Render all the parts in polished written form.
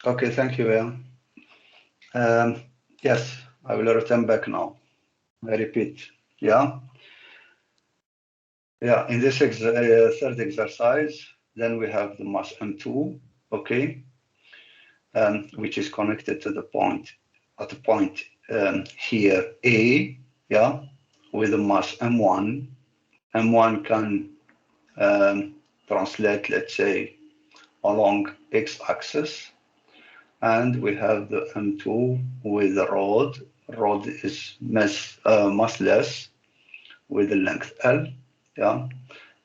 Okay, thank you. Yeah. Yes, I will return back now. I repeat. Yeah. Yeah. In this third exercise, then we have the mass M2. Okay. Which is connected to the point at the point here A. Yeah. With the mass M1. M1 can translate, let's say, along x-axis, and we have the M2 with the rod. Rod is massless with the length L. Yeah,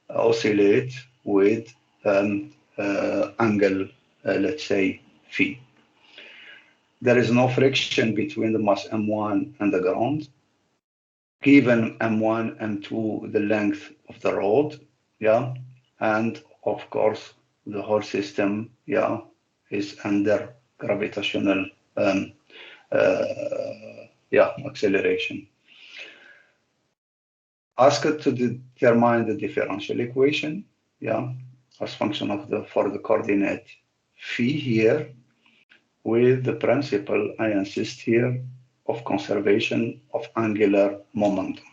oscillate with angle, let's say phi. There is no friction between the mass M1 and the ground. Given M1, M2, the length of the rod, yeah, and of course the whole system, yeah, is under gravitational, uh, yeah, acceleration. Asked to determine the differential equation, yeah, as function of for the coordinate phi here, with the principle I insist here of conservation of angular momentum.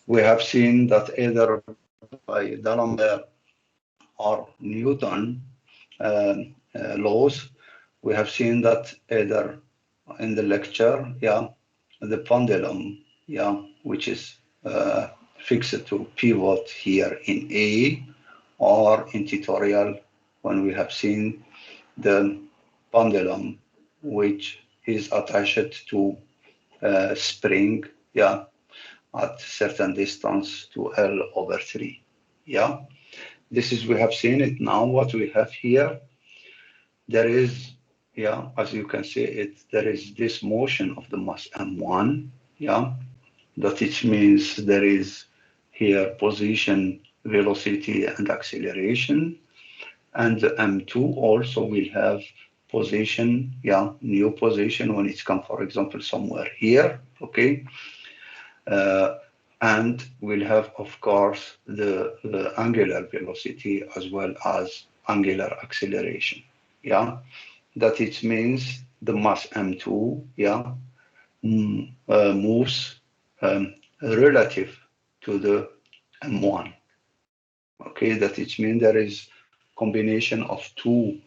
We have seen that either by D'Alembert or Newton laws, we have seen that either in the lecture, yeah, the pendulum, yeah, which is fixed to pivot here in A, or in tutorial when we have seen the pendulum which is attached to spring, yeah, at certain distance to L/3. Yeah, this is, we have seen it now. What we have here, there is, yeah, as you can see it, there is this motion of the mass M1, yeah, that it means there is here position, velocity, and acceleration, and the M2 also will have position, yeah, new position when it's come, for example, somewhere here, okay. And we'll have, of course, the angular velocity as well as angular acceleration. Yeah, that it means the mass M2, yeah, moves relative to the M1. Okay, that it means there is combination of two,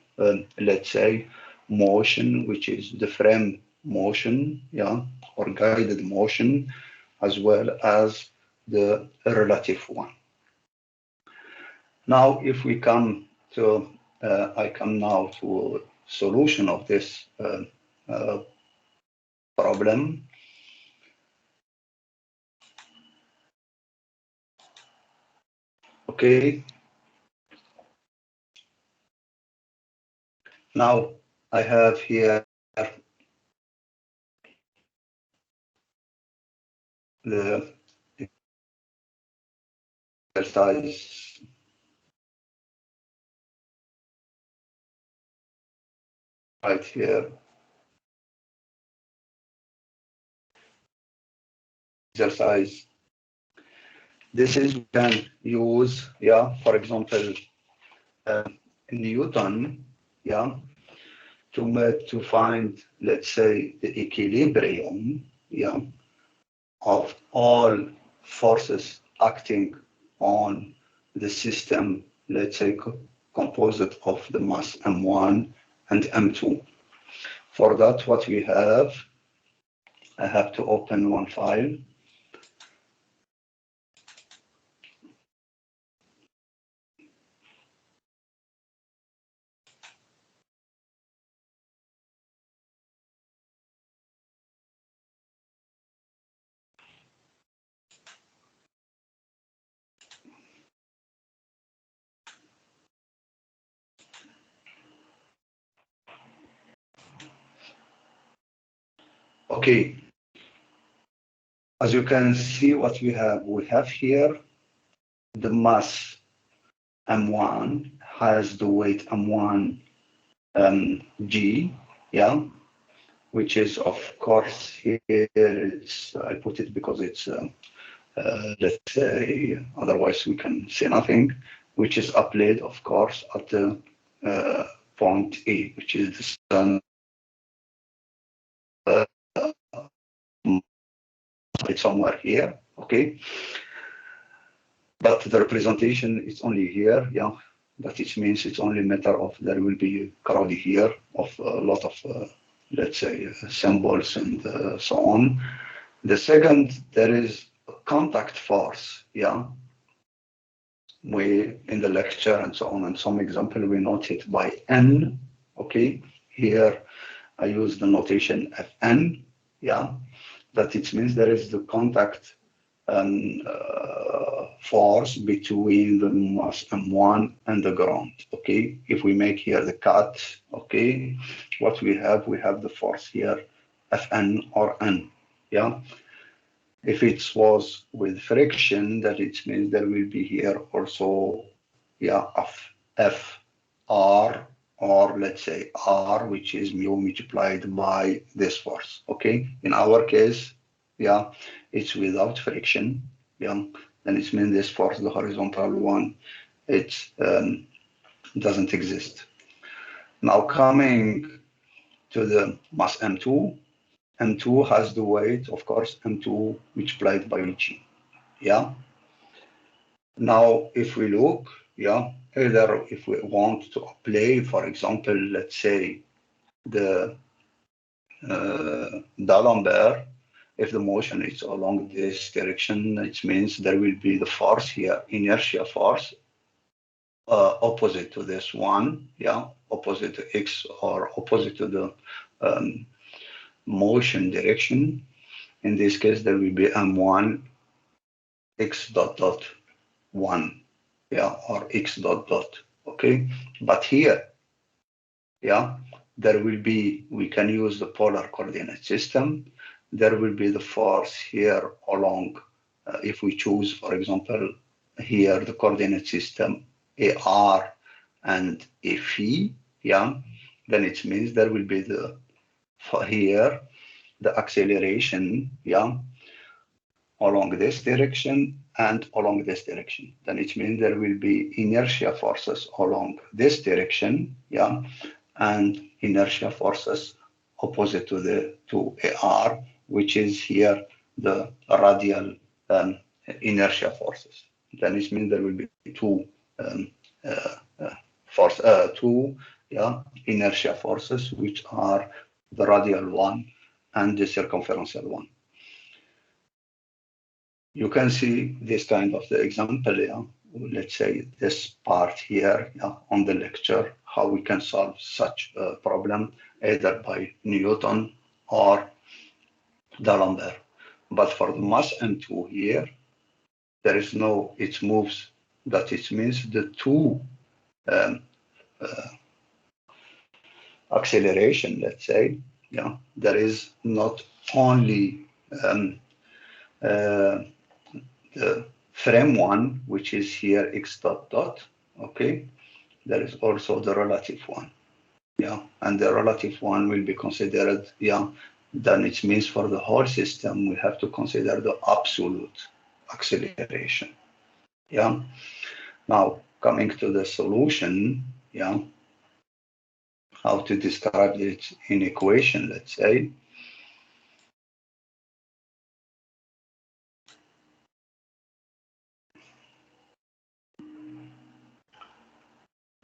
let's say, motion, which is the frame motion, yeah, or guided motion, as well as the relative one. Now, if we come to, I come now to solution of this problem. Okay. Now I have here the exercise right here. Exercise. This is, we can use, yeah, for example, Newton, yeah, to find, let's say, the equilibrium, yeah, of all forces acting on the system, let's say, composed of the mass M1 and M2. For that, what we have, I have to open one file. Okay, as you can see, what we have here, the mass M1 has the weight M1 G, yeah, which is, of course, here is, I put it because it's, let's say, otherwise we can say nothing, which is applied, of course, at the point A, which is the sun. Uh, it's somewhere here, okay? But the representation is only here, yeah. But it means it's only a matter of there will be a crowd here of a lot of, let's say, symbols and so on. The second, there is a contact force, yeah. We, in the lecture and so on, and some example, we note it by N, okay? Here, I use the notation Fn, yeah, that it means there is the contact force between the mass M1 and the ground, okay? If we make here the cut, okay, what we have the force here, Fn or N, yeah? If it was with friction, that it means there will be here also, yeah, F R, or let's say R, which is mu multiplied by this force. Okay. In our case, yeah, it's without friction. Yeah. Then it means this force, the horizontal one, it doesn't exist. Now coming to the mass M2, M2 has the weight, of course, M2 multiplied by G. Yeah. Now, if we look, yeah, either if we want to apply, for example, let's say the D'Alembert, if the motion is along this direction, it means there will be the force here, inertia force, opposite to this one, yeah, opposite to x or opposite to the um, motion direction. In this case, there will be m1 x dot dot 1, yeah, or x dot dot, okay? But here, yeah, there will be, we can use the polar coordinate system. There will be the force here along, if we choose, for example, here the coordinate system AR and FE, yeah, then it means there will be the, for here, the acceleration, yeah, along this direction and along this direction. Then it means there will be inertia forces along this direction, yeah, and inertia forces opposite to the to AR, which is here the radial inertia forces. Then it means there will be um, uh, two, yeah, inertia forces, which are the radial one and the circumferential one. You can see this kind of the example, yeah. Let's say this part here, yeah, on the lecture, how we can solve such a problem either by Newton or D'Alembert. But for the mass M2 here, there is no, it moves, that it means the two um, uh, acceleration, let's say, yeah, there is not only um, uh, the frame one, which is here x dot dot, okay, there is also the relative one, yeah, and the relative one will be considered, yeah, then it means for the whole system, we have to consider the absolute acceleration, yeah. Now, coming to the solution, yeah, how to describe it in equation, let's say,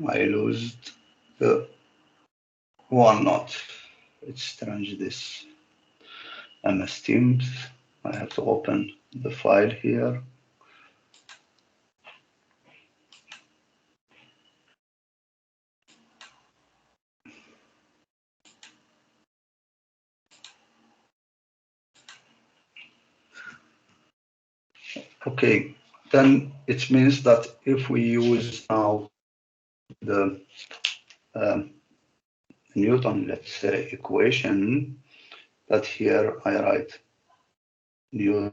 I lost the one knot. It's strange, this MS Teams. I have to open the file here. Okay, then it means that if we use now the um, Newton, let's say, equation, that here I write Newton.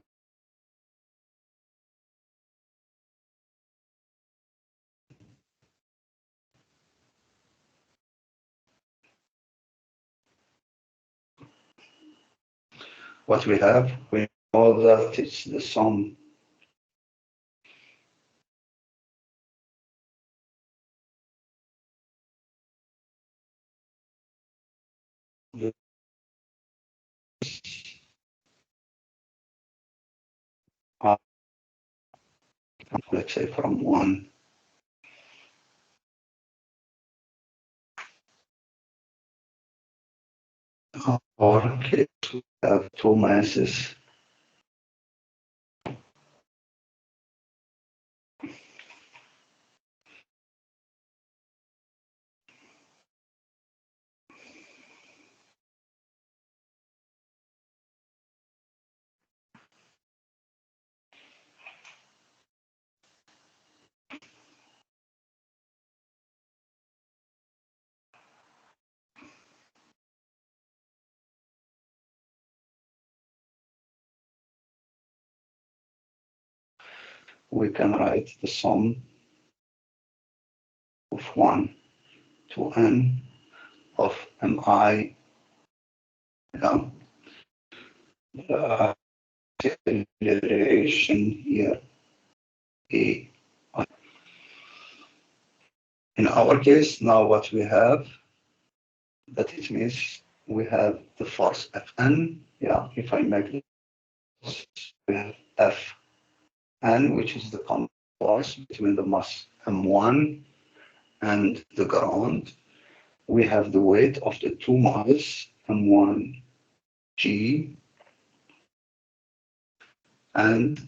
What we know that it's the sum let's say from 1. Or case, we have two masses. We can write the sum of 1 to n of mi, yeah, acceleration here, a. In our case, now what we have, that it means we have the force Fn, yeah, if I make this, we have Fn, which is the common force between the mass m1 and the ground. We have the weight of the two mass m1 g and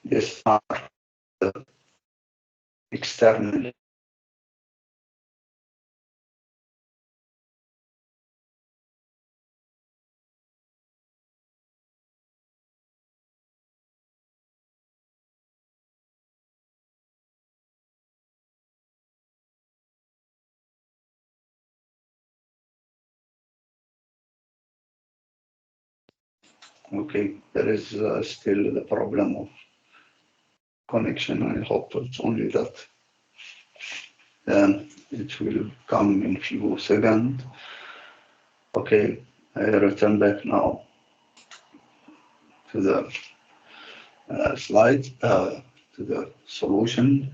this are the external. Okay, there is still the problem of connection. I hope it's only that. It will come in few seconds. Okay, I return back now to the slide, to the solution.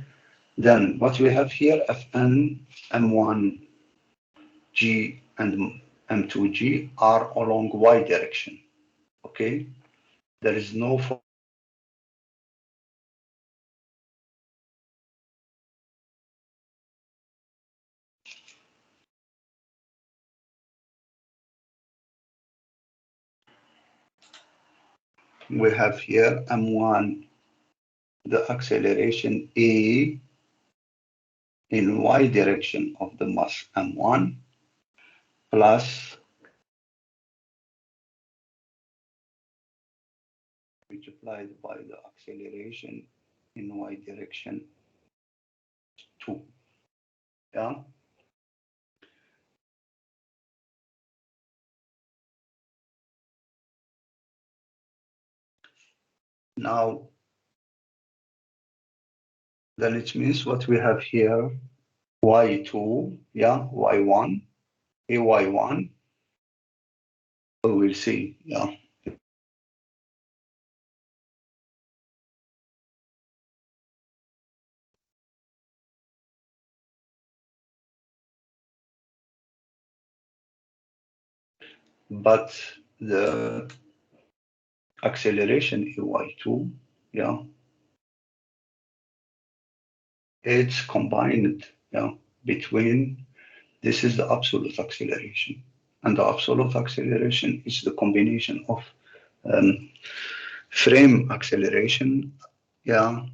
Then what we have here, Fn, M1G and M2G are along Y direction. Okay, there is no. We have here M1, the acceleration A in Y direction of the mass M1 plus multiplied by the acceleration in Y direction 2. Yeah. Now, then it means what we have here, Y2, yeah, Y1, AY1, we will see, yeah. But the acceleration AY2, yeah, it's combined, yeah, between, this is the absolute acceleration. And the absolute acceleration is the combination of frame acceleration, yeah,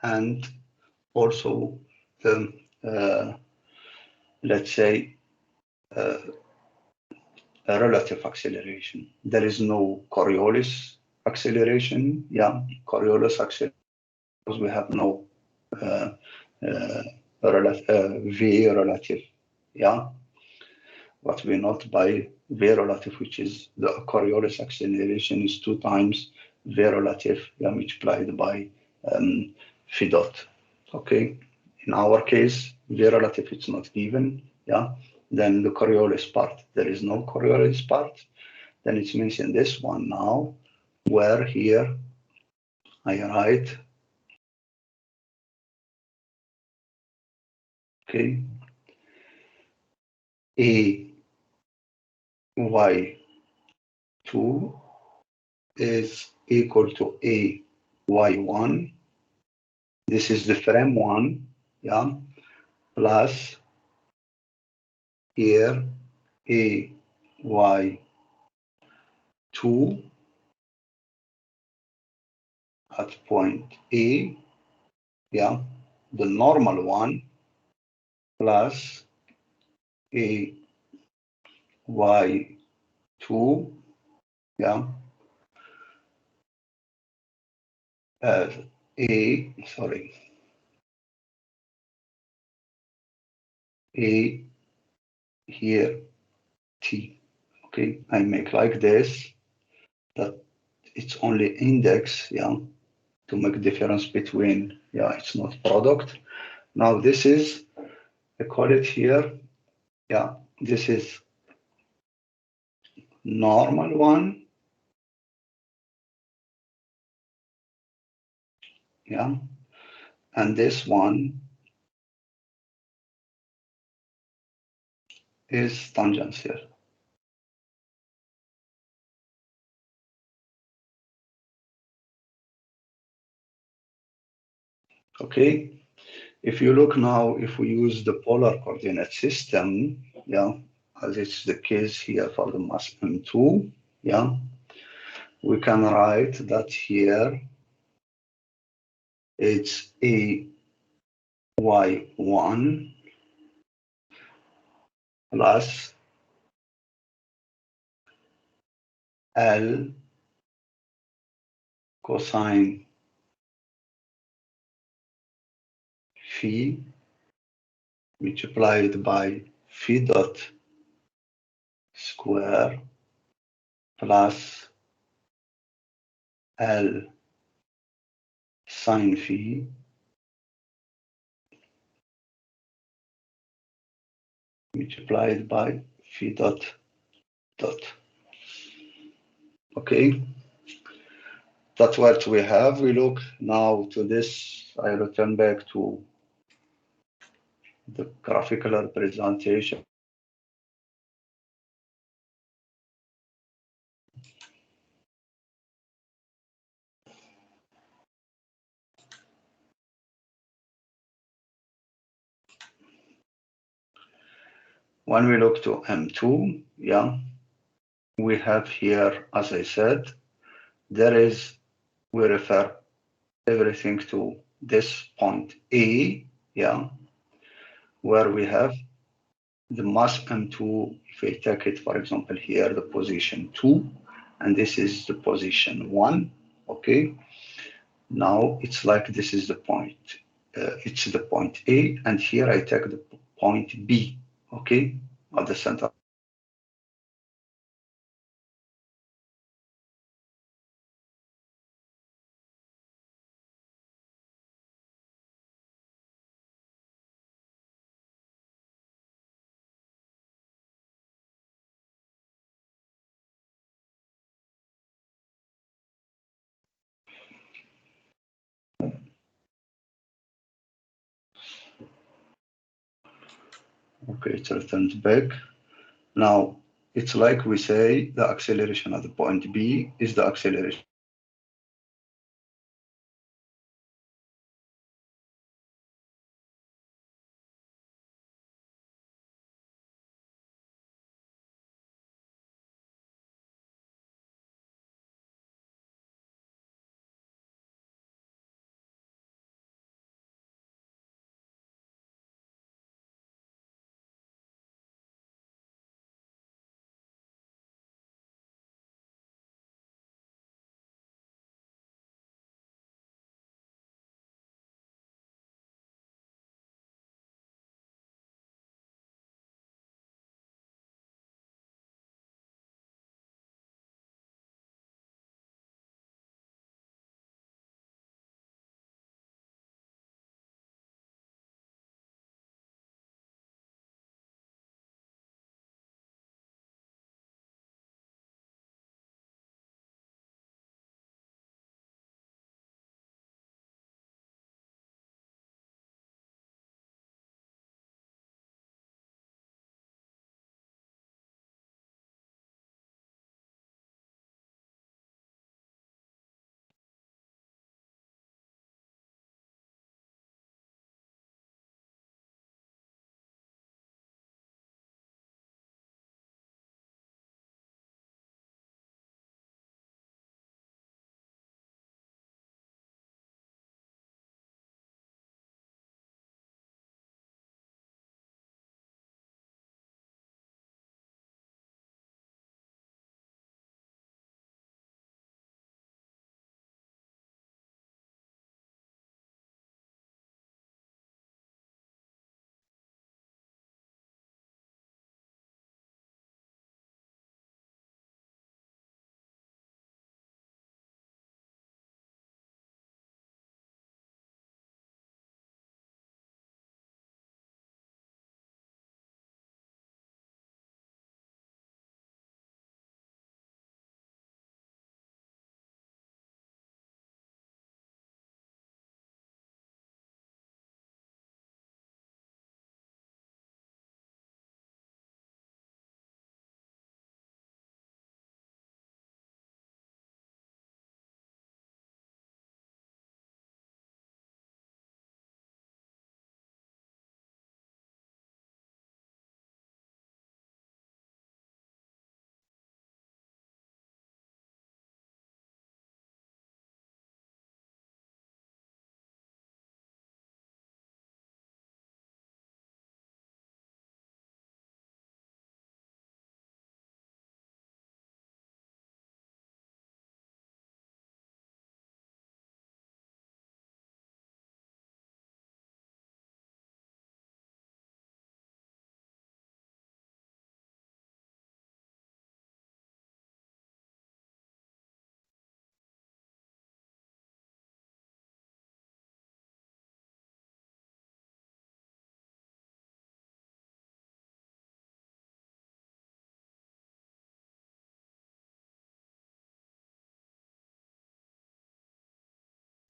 and also the, let's say, uh, a relative acceleration. There is no Coriolis acceleration, yeah, Coriolis acceleration, because we have no uh, V relative, yeah, what we note by V relative, which is the Coriolis acceleration is 2 times V relative, yeah, multiplied by phi dot. Okay, in our case, V relative is not given, yeah. Then the Coriolis part, there is no Coriolis part. Then it means in this one now, where here I write, okay, A Y2 is equal to AY1. This is the frame one, yeah, plus here AY2 at point A, yeah, the normal one plus AY2, yeah, sorry, A here T. Okay, I make like this, that it's only index, yeah, to make difference between, yeah, it's not product. Now this is, I call it here, yeah, this is normal one, yeah, and this one is tangential. Okay, if you look now, if we use the polar coordinate system, yeah, as it's the case here for the mass M2, yeah, we can write that here it's AY1 plus L cosine phi multiplied by phi dot square plus L sine phi multiplied by phi dot dot. Okay, that's what we have. We look now to this. I return back to the graphical representation. When we look to M2, yeah, we have here, as I said, there is, we refer everything to this point A, yeah, where we have the mass M2. If we take it, for example, here, the position 2, and this is the position 1, okay? Now it's like this is the point. It's the point A, and here I take the point B, okay, at the center. Okay, it's returned back. Now, it's like we say the acceleration at the point B is the acceleration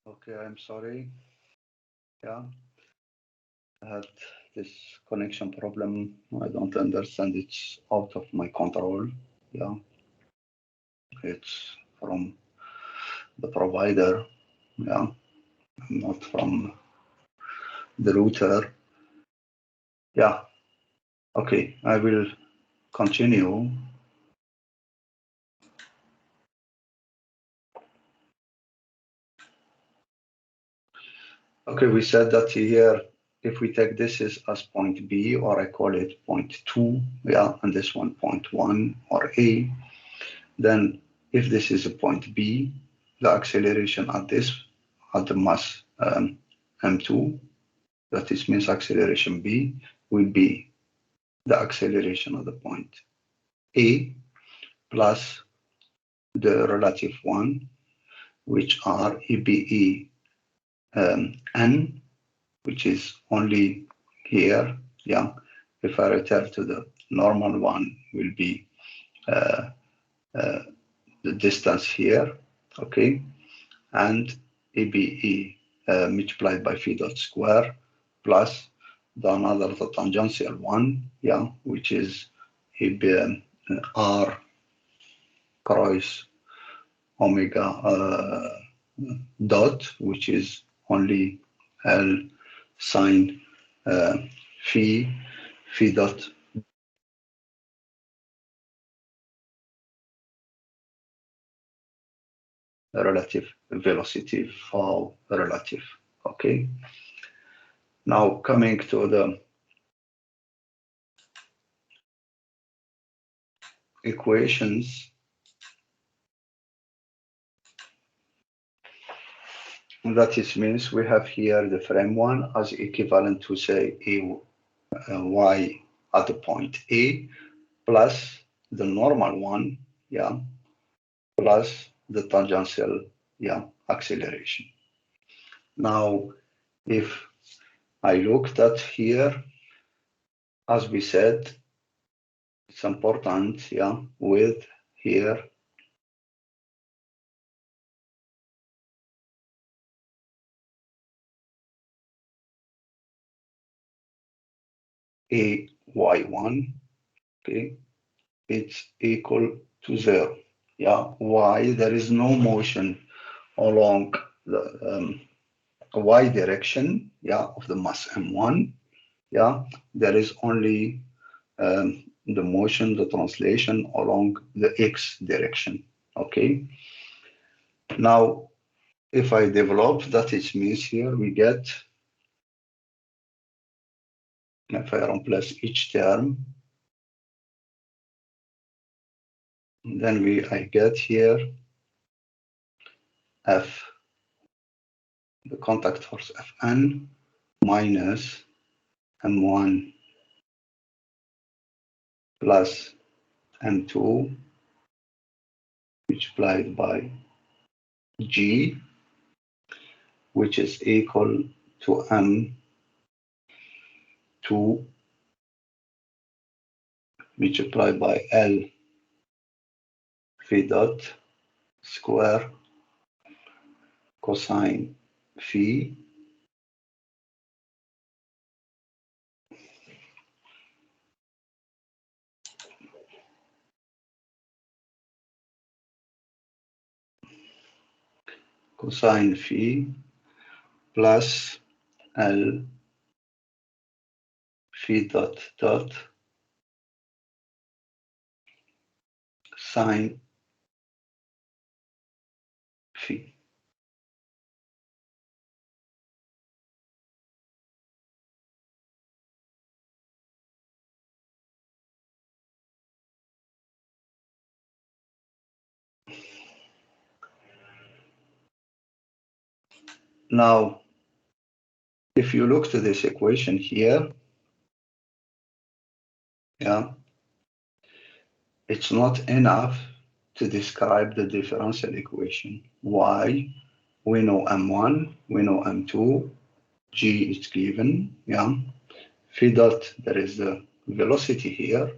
Okay, I'm sorry. Yeah, I had this connection problem. I don't understand. It's out of my control. Yeah, it's from the provider. Yeah, not from the router. Yeah, okay, I will continue. Okay, we said that here, if we take this as point B, or I call it point 2, yeah, and this one point 1 or A, then if this is a point B, the acceleration at the mass M2, that is means acceleration B, will be the acceleration of the point A plus the relative one, which are EBE N, which is only here. Yeah, if I return to the normal one, will be uh, uh, the distance here, okay, and EBE multiplied by phi dot square plus the another the tangential one, yeah, which is EB R cross omega dot, which is only L sine uh, phi dot relative velocity for relative. Okay. Now coming to the equations, that is means we have here the frame one as equivalent to say y at the point A plus the normal one, yeah, plus the tangential, yeah, acceleration. Now, if I looked at here, as we said, it's important, yeah, with here a y1, okay, it's equal to 0. Yeah, y, there is no motion along the y direction, yeah, of the mass m1. Yeah, there is only the motion, the translation along the x direction. Okay. Now, if I develop that, it means here we get, if I replace each term, then I get here F, the contact force Fn minus M1 plus M2 multiplied by G, which is equal to M2 multiplied by L phi dot square cosine phi cosine phi plus L phi dot sine phi. Now, if you look to this equation here, yeah, it's not enough to describe the differential equation. Why? We know M1, we know M2, G is given, yeah. Phi dot, there is the velocity here.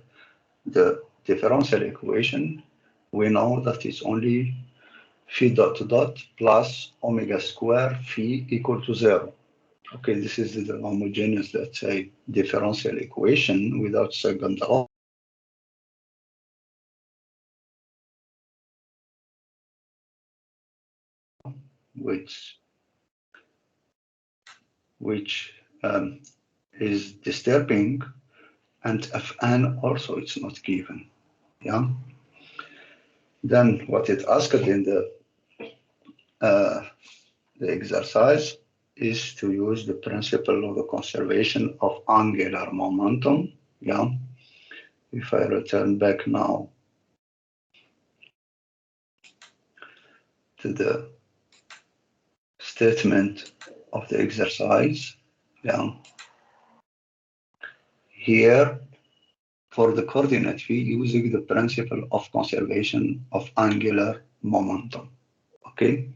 The differential equation, we know that it's only phi dot dot plus omega square phi equal to 0. Okay, this is the homogeneous, let's say, differential equation without second law. Which is disturbing, and Fn also it's not given. Yeah. Then what it asked in the exercise is to use the principle of the conservation of angular momentum. Yeah. If I return back now to the statement of the exercise, yeah. Here, for the coordinate field, using the principle of conservation of angular momentum. Okay.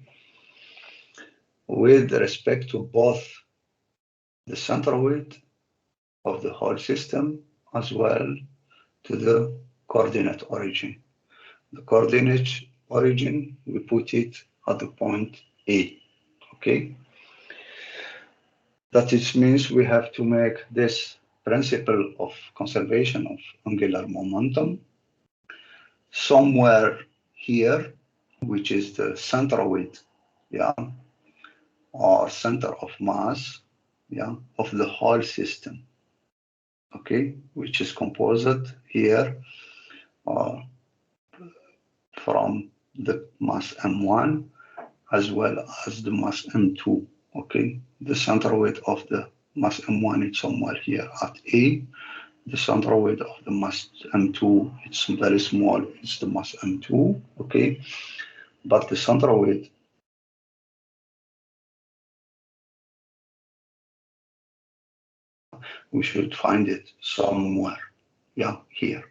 With respect to both the centroid of the whole system as well to the coordinate origin. The coordinate origin, we put it at the point A. Okay. That it means we have to make this principle of conservation of angular momentum somewhere here, which is the centroid, yeah, or center of mass, yeah, of the whole system. Okay, which is composed here from the mass M1 as well as the mass M2. Okay, the centroid of the mass M1 is somewhere here at A. The centroid of the mass M2, it's very small, it's the mass M2. Okay, but the centroid we should find it somewhere, yeah, here.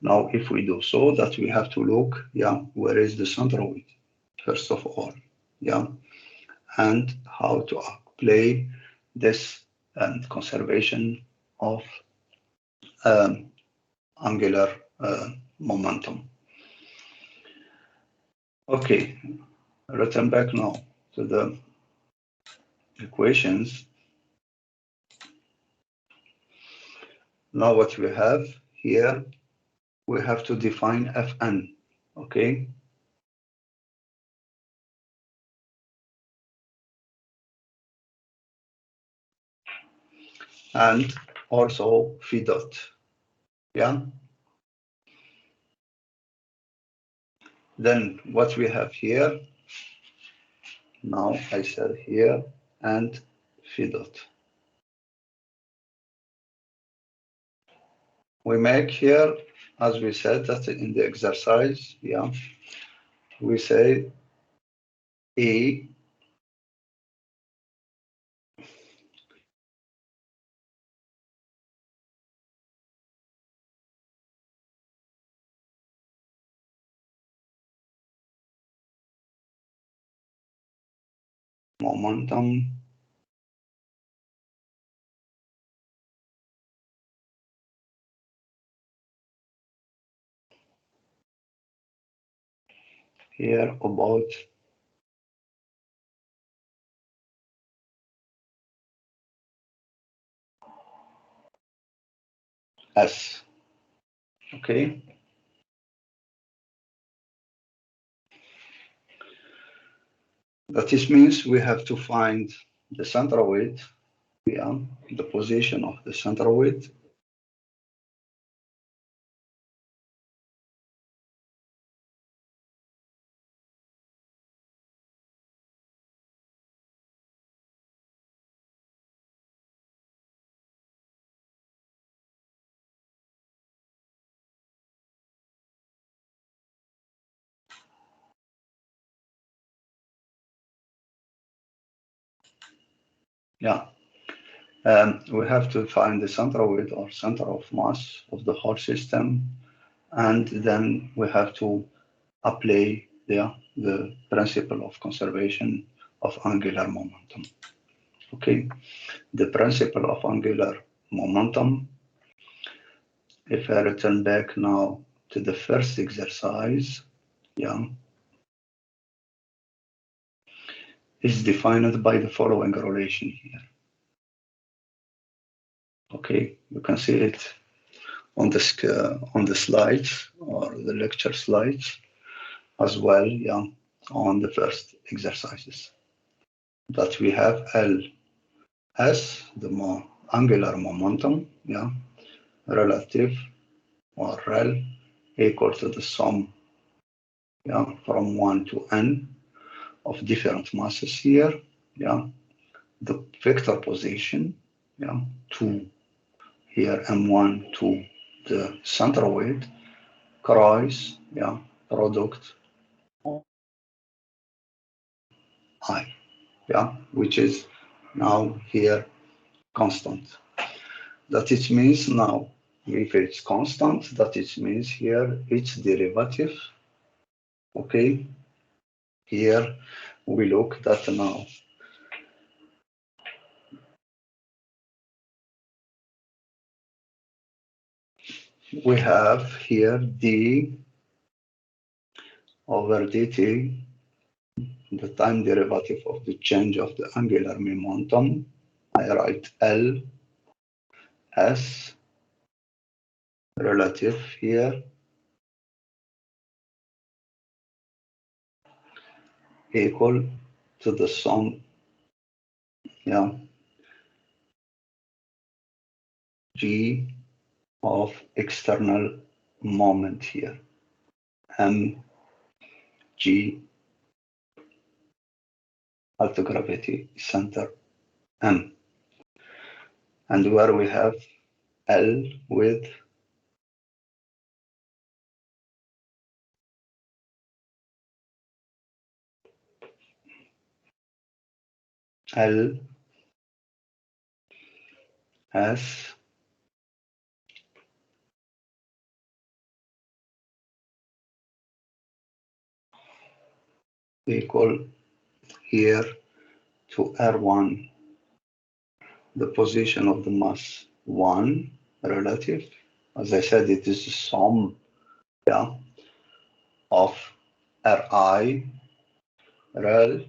Now, if we do so, that we have to look, yeah, where is the centroid, first of all, yeah, and how to apply this conservation of angular momentum. Okay, return back now to the equations. Now what we have here, we have to define Fn, okay? And also phi dot, yeah? Then what we have here, now I said here, and phi dot. We make here, as we said, that in the exercise, yeah, we say A momentum here about S, okay? That this means we have to find the centroid, yeah, the position of the centroid. Yeah, we have to find the centroid or center of mass of the whole system, and then we have to apply the principle of conservation of angular momentum. Okay, the principle of angular momentum, if I return back now to the first exercise, yeah, is defined by the following relation here. Okay, you can see it on the slides or the lecture slides as well, yeah, on the first exercises. That we have L as the angular momentum, yeah, relative or rel equal to the sum, yeah, from 1 to n of different masses here, yeah, the vector position, yeah, to here m1 to the center weight cross, yeah, product I, yeah, which is now here constant. That it means now, if it's constant, that it means here its derivative, okay? Here we look that now. We have here d over dt, the time derivative of the change of the angular momentum. I write L as relative here equal to the sum, yeah, G of external moment here, m G at the gravity center m, and where we have L with L as equal here to R1, the position of the mass 1 relative. As I said, it is the sum, yeah, of Ri rel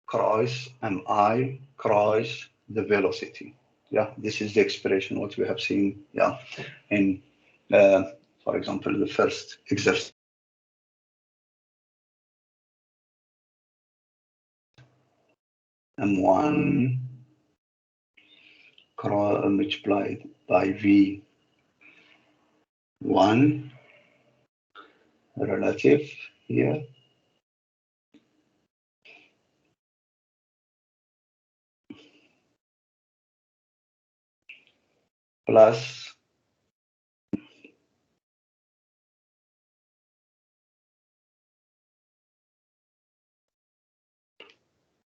cross mi cross the velocity. Yeah, this is the expression what we have seen, yeah, in for example the first exercise. M1 multiplied by V1 relative here plus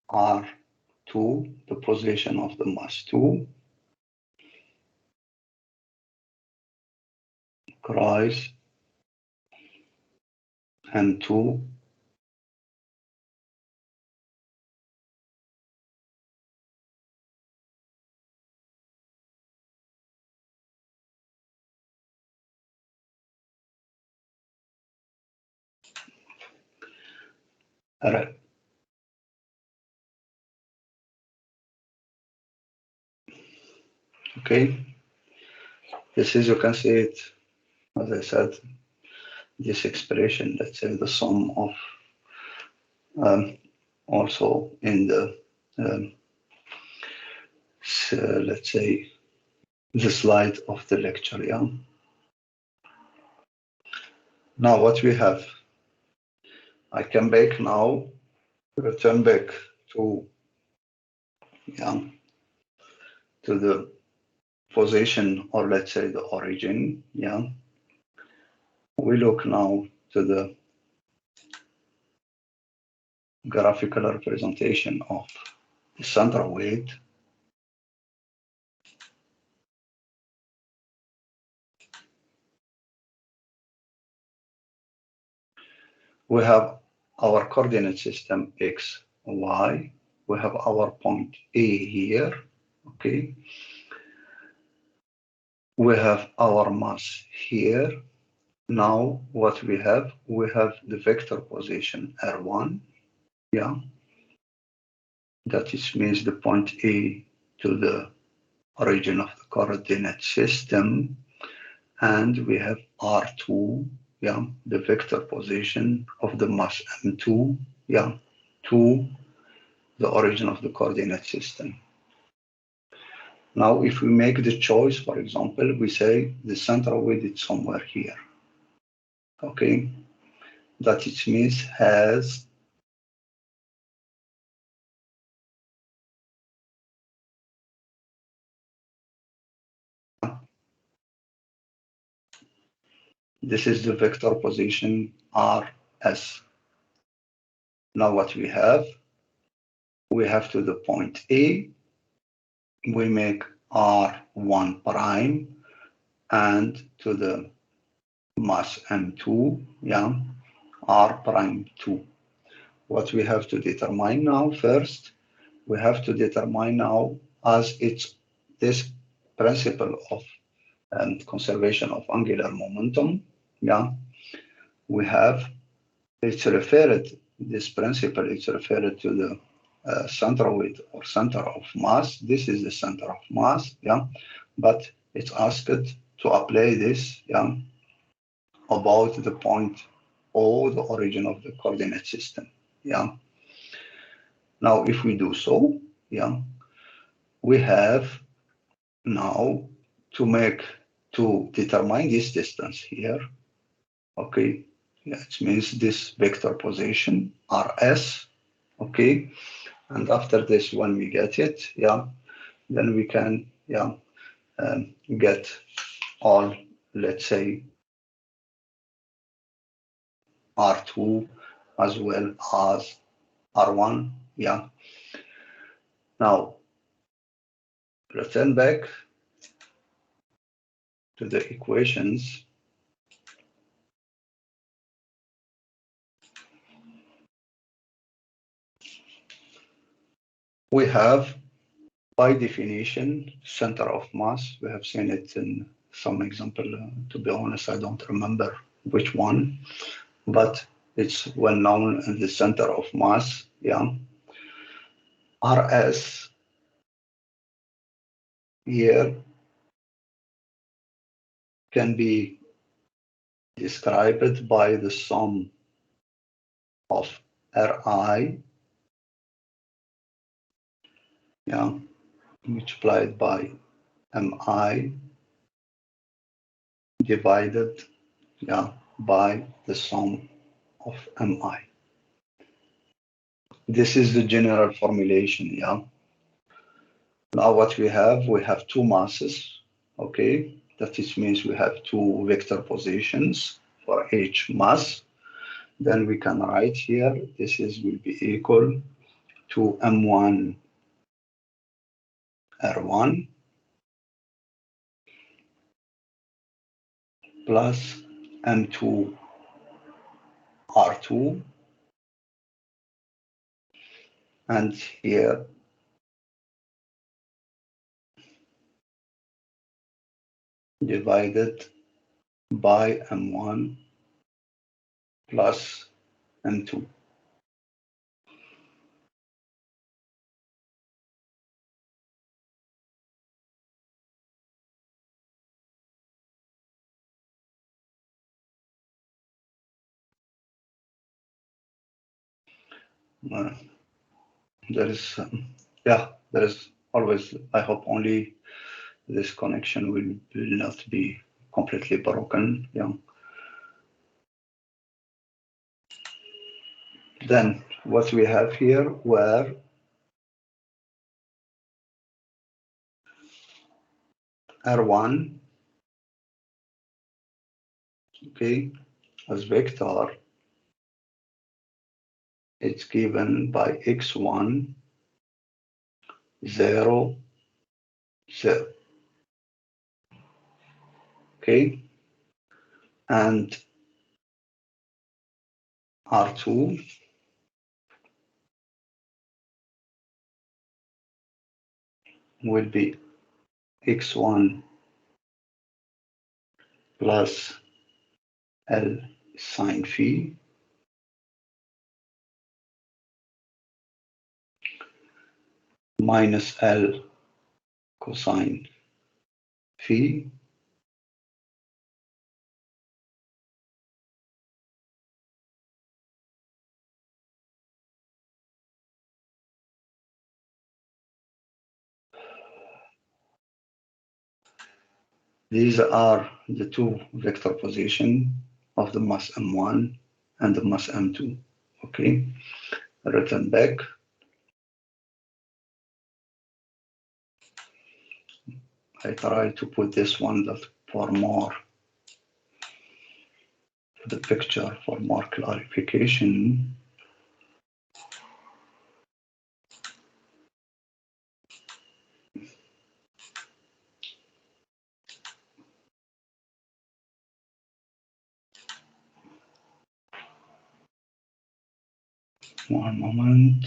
R2, the position of the mass 2, cross M2 rel. Okay, this is, you can see it, as I said, this expression, let's say the sum of also in the let's say the slide of the lecture, yeah. Now what we have, I can back now, return back to, yeah, to the position, or let's say the origin, yeah. We look now to the graphical representation of the center weight. We have our coordinate system X, Y. We have our point A here, okay. We have our mass here. Now what we have? We have the vector position R1, yeah. that it means the point A to the origin of the coordinate system, and we have R2, yeah, the vector position of the mass M2, yeah, to the origin of the coordinate system. Now, if we make the choice, for example, we say the centroid is somewhere here, okay? That it means has this is the vector position RS. Now what we have to the point A, we make R1 prime, and to the mass M2, yeah, R prime 2. What we have to determine now first, we have to determine now as it's this principle of conservation of angular momentum, yeah, we have, it's referred, this principle is referred to the centroid or center of mass. This is the center of mass, yeah, but it's asked to apply this, yeah, about the point O, the origin of the coordinate system, yeah. Now, if we do so, yeah, we have now to determine this distance here, okay, yeah, it means this vector position RS, okay, and after this, when we get it, yeah, then we can, yeah, get all, let's say, R2 as well as R1, yeah. Now, return back to the equations. We have, by definition, center of mass. We have seen it in some example. To be honest, I don't remember which one, but it's well known in the center of mass. Yeah. RS here can be described by the sum of Ri, yeah, multiplied by Mi divided, yeah, by the sum of Mi. This is the general formulation, yeah. Now what we have two masses, okay? That it means we have two vector positions for each mass. Then we can write here, this is will be equal to M1 R1 plus M2 R2, and here divided by M1 plus M2. There is, yeah, there is always, I hope only this connection will not be completely broken. Yeah. Then what we have here where R1, okay, as vector, it's given by x1, 0, 0. Okay, and R2 will be x1 plus L sine phi minus L cosine phi These are the two vector position of the mass M1 and the mass M2. Okay, written back. I try to put this one that for more the picture for more clarification. One moment.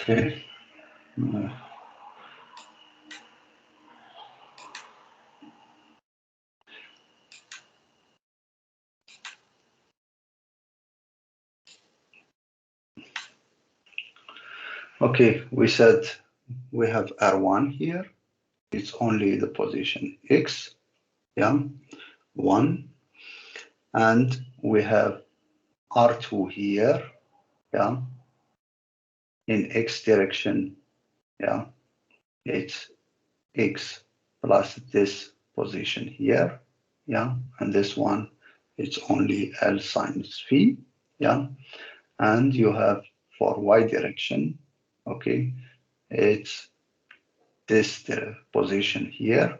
Okay. Okay, we said we have R1 here. It's only the position X, yeah, 1. And we have R2 here, yeah, in X direction, yeah, it's X plus this position here, yeah, and this one, it's only L sinus phi, yeah, and you have for Y direction, okay, it's this position here,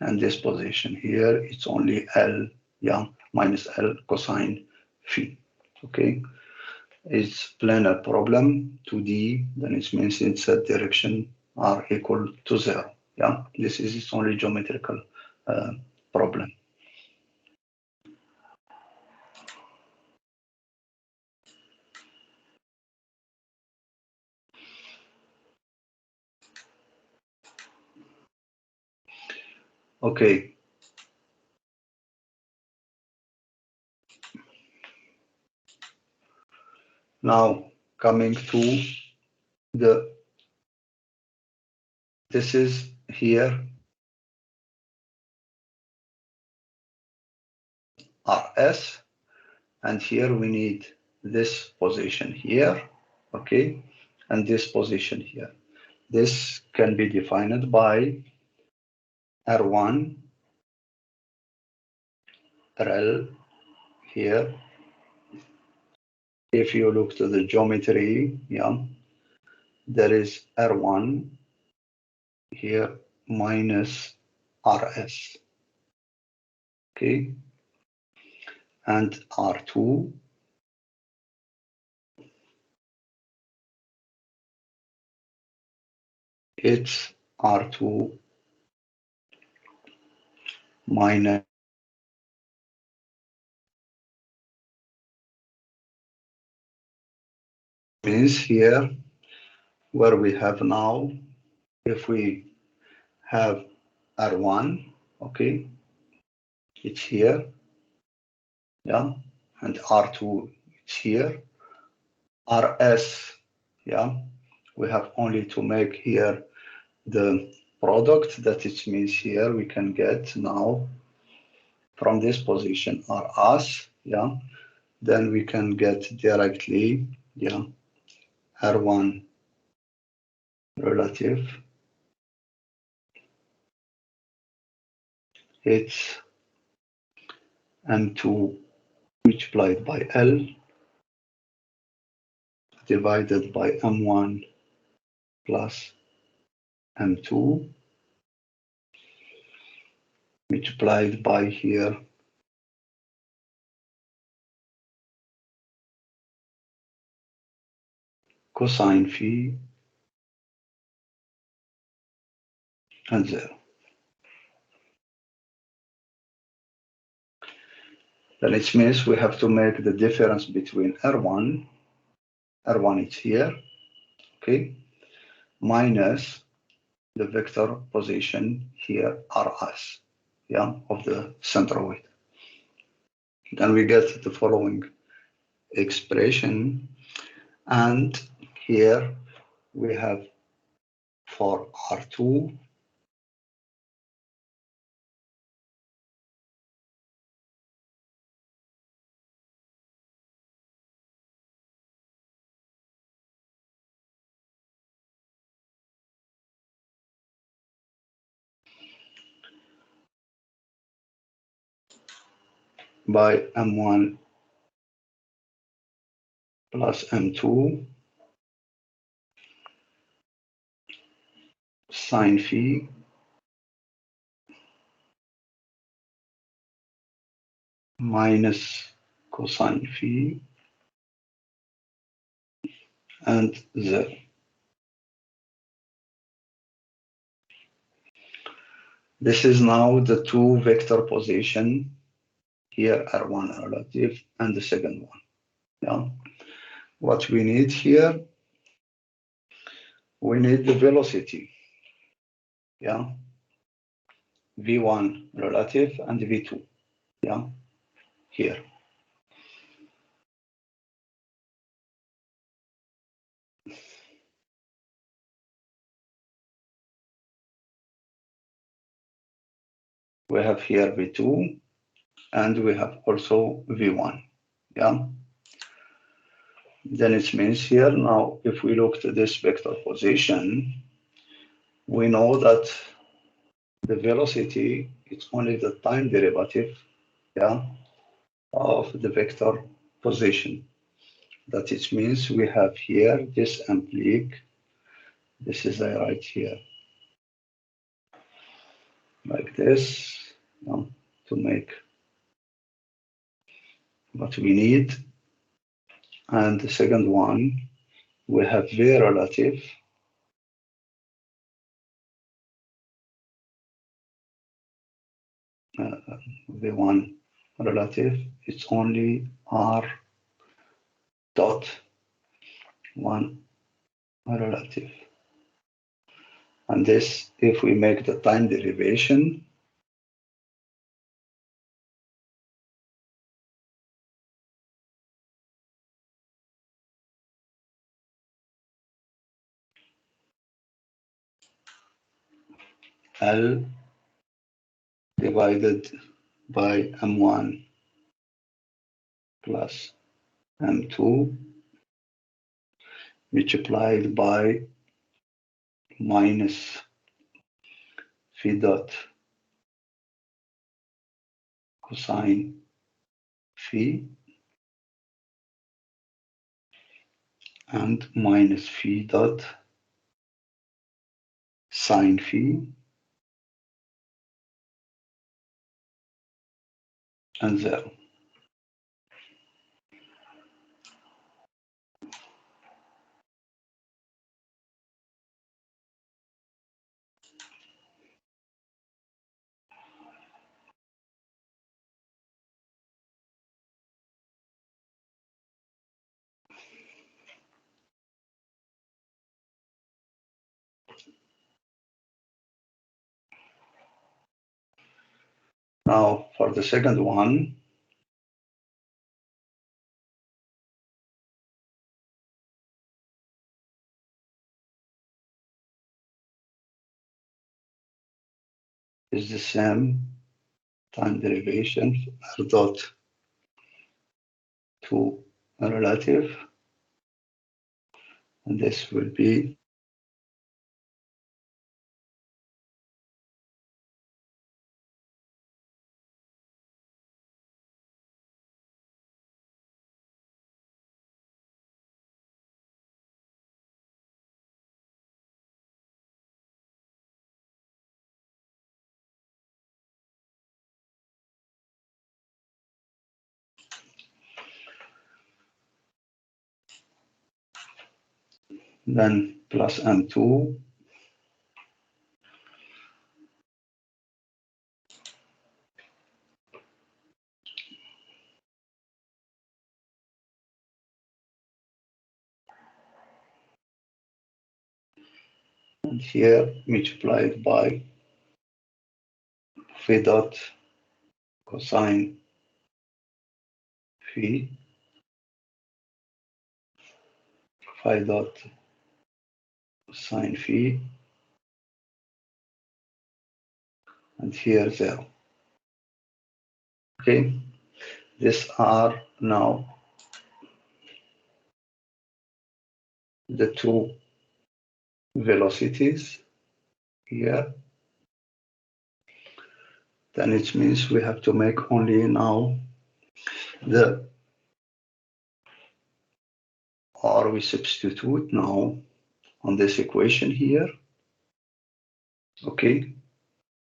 and this position here, it's only L, yeah, minus L cosine phi, okay. It's planar problem 2D, then it means in Z direction are equal to 0. Yeah, this is its only geometrical problem. Okay. Now coming to this is here RS, and here we need this position here, okay, and this position here. This can be defined by R1, RL here. If you look to the geometry, yeah, there is R1 here minus RS, okay, and R2 it's R2 minus means here where we have now, if we have R1, okay, it's here, yeah, and R2 it's here, RS, yeah, we have only to make here the product that it means here we can get now from this position RS, yeah, then we can get directly, yeah, R1 relative, it's M2 multiplied by L divided by M1 plus M2 multiplied by here cosine phi and 0. Then it means we have to make the difference between R1 is here, okay, minus the vector position here, Rs, yeah, of the center weight. Then we get the following expression, and here we have for R2 by M1 plus M2 sine phi minus cosine phi and 0. This is now the two vector position here, R1 relative and the second one. Yeah. What we need here, we need the velocity. Yeah. V1 relative and V2. Yeah. Here. We have here V2 and we have also V1. Yeah. Then it means here now, if we look to this vector position, we know that the velocity is only the time derivative, yeah, of the vector position. That it means we have here this implique. This is I write here like this, to make what we need. And the second one, we have V relative. V1 relative, it's only R dot 1 relative. And this, if we make the time derivation, L divided by M1 plus M2 multiplied by minus phi dot cosine phi and minus phi dot sine phi and 0. Now for the second one, is the same time derivation R dot to a relative, and this will be then plus M2 and here multiplied by phi dot cosine phi dot sine phi, and here 0. Okay, these are now the two velocities here. Then it means we have to make only now or we substitute now on this equation here. Okay,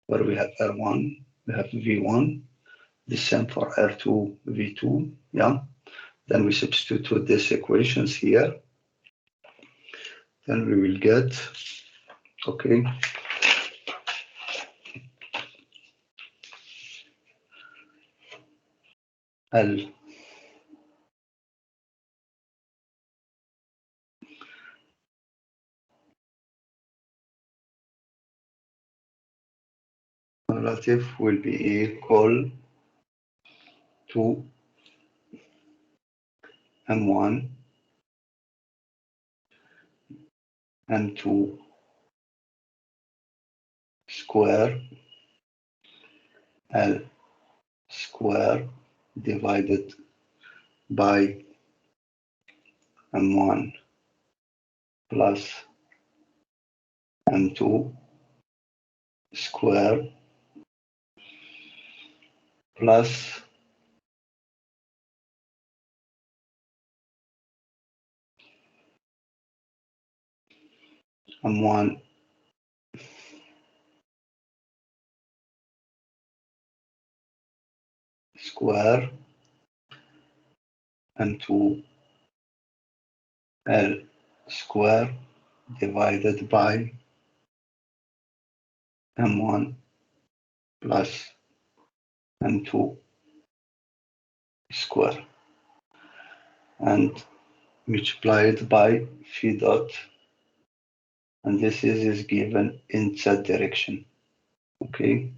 where we have R1, we have V1, the same for R2, V2, yeah. Then we substitute these equations here. Then we will get, okay, L relative will be equal to M1, M2 square, L square divided by M1 plus M2 square plus M1 square M2 L square divided by M1 plus M2 square and multiplied by phi dot, and this is given in z direction, okay,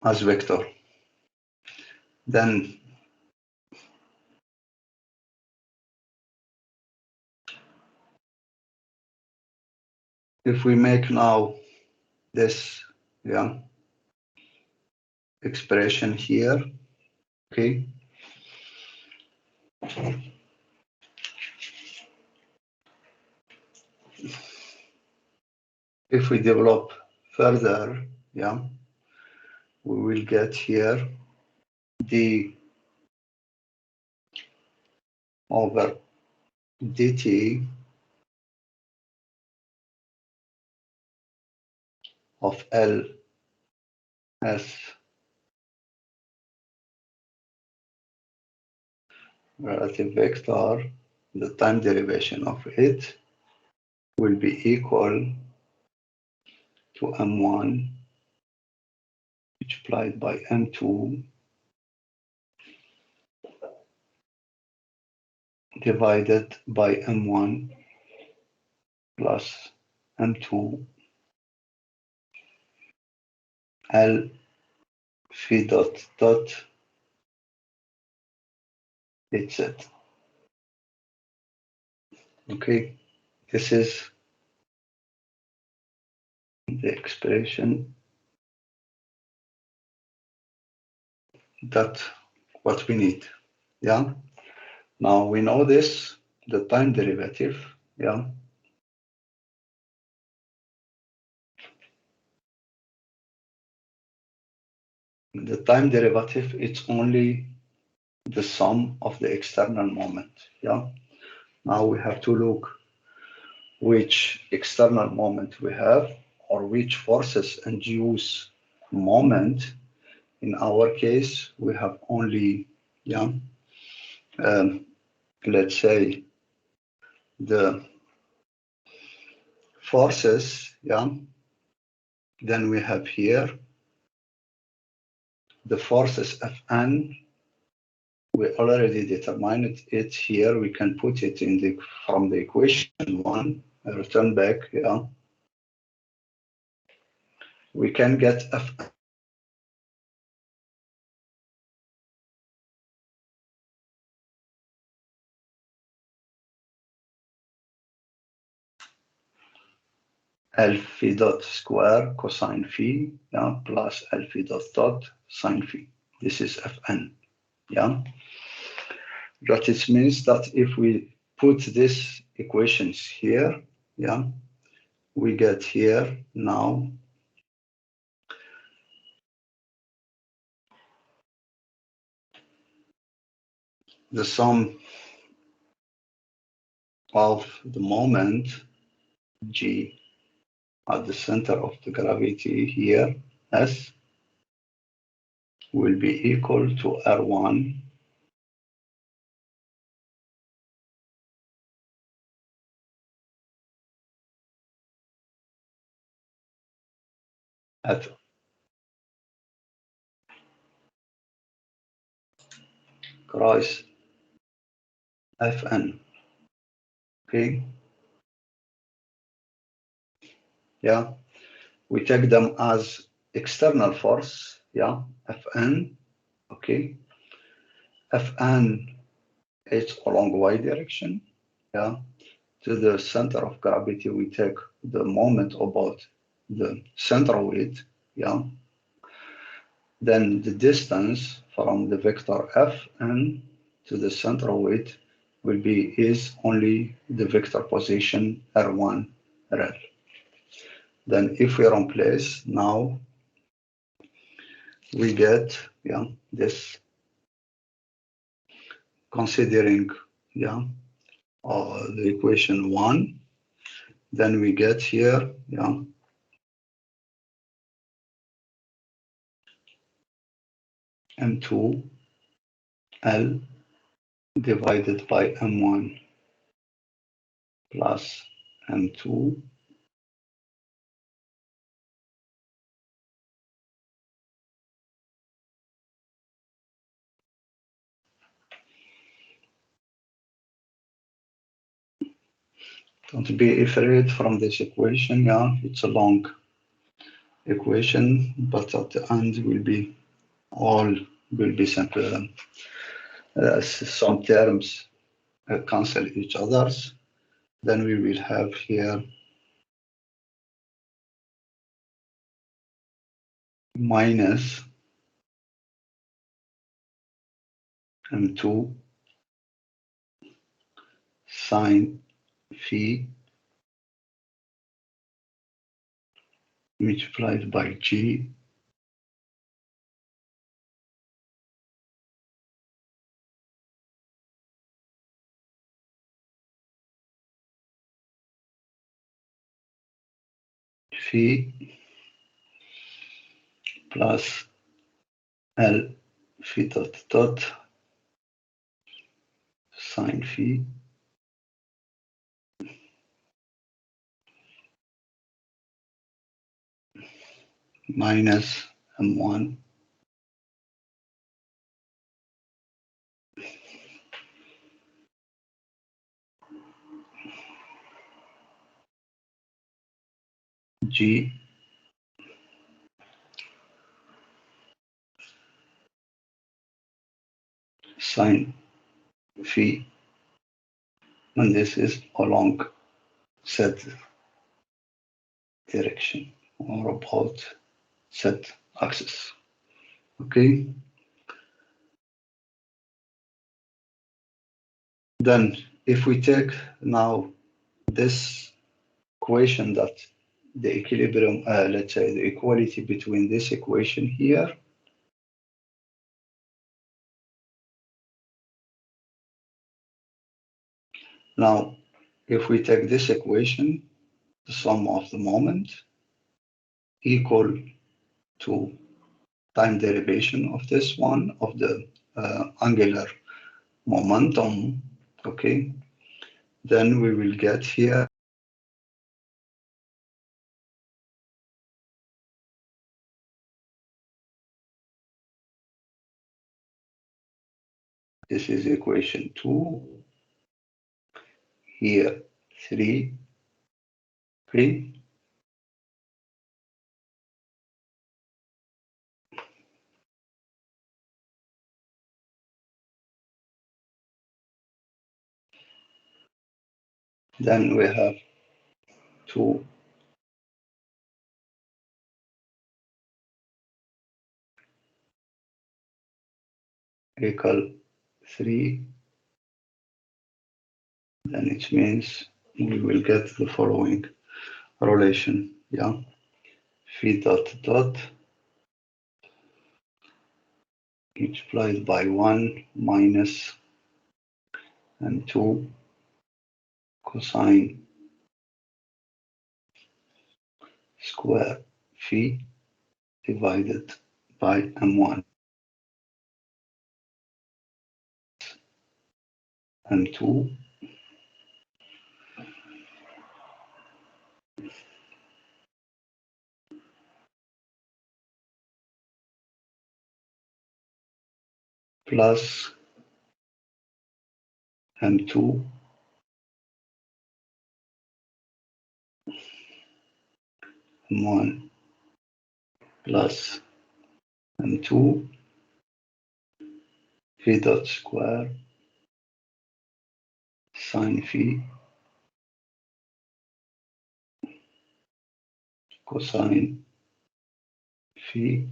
as vector. Then if we make now this, yeah, expression here, okay, if we develop further, yeah, we will get here d over dt of L as relative vector, the time derivation of it will be equal to M1 multiplied by M2 divided by M1 plus M2 L phi dot dot HZ. Okay, this is the expression that what we need. Yeah. Now we know this, the time derivative. Yeah. The time derivative, it's only the sum of the external moment. Yeah. Now we have to look which external moment we have or which forces induce moment. In our case, we have only, yeah, let's say, the forces, yeah, then we have here the forces Fn. We already determined it here. We can put it in the from the equation 1, return back, yeah. We can get Fn L phi dot square cosine phi, yeah, plus L phi dot sine phi. This is Fn, yeah. But it means that if we put these equations here, yeah, we get here now the sum of the moment G at the center of the gravity here, S, will be equal to R1 at cross Fn. Okay, yeah, we take them as external force, yeah, Fn, okay. Fn is along y direction, yeah. To the center of gravity, we take the moment about the central weight, yeah. Then the distance from the vector Fn to the central weight will be is only the vector position R1 rel. Then if we replace now, we get, yeah, this considering, yeah, the equation 1. Then we get here, yeah, M2 L divided by M1 plus M2 Don't be afraid from this equation, yeah, it's a long equation, but at the end will be all will be simple. Some terms cancel each others. Then we will have here minus M2 sine phi multiplied by G phi plus L phi dot sine phi minus M1 G sine phi, and this is along z direction or about z axis. Okay. Then if we take now this equation that the equilibrium, let's say the equality between this equation here now, if we take this equation, the sum of the moment equal to time derivation of this one of the angular momentum, Okay, then we will get here this is equation 2, here 3, okay. Then we have 2 equal 3, then it means we will get the following relation, yeah, phi dot dot multiplied by 1 minus m2 cosine square phi divided by m1 m2 plus m2 m1 plus m2 phi dot square sine phi cosine phi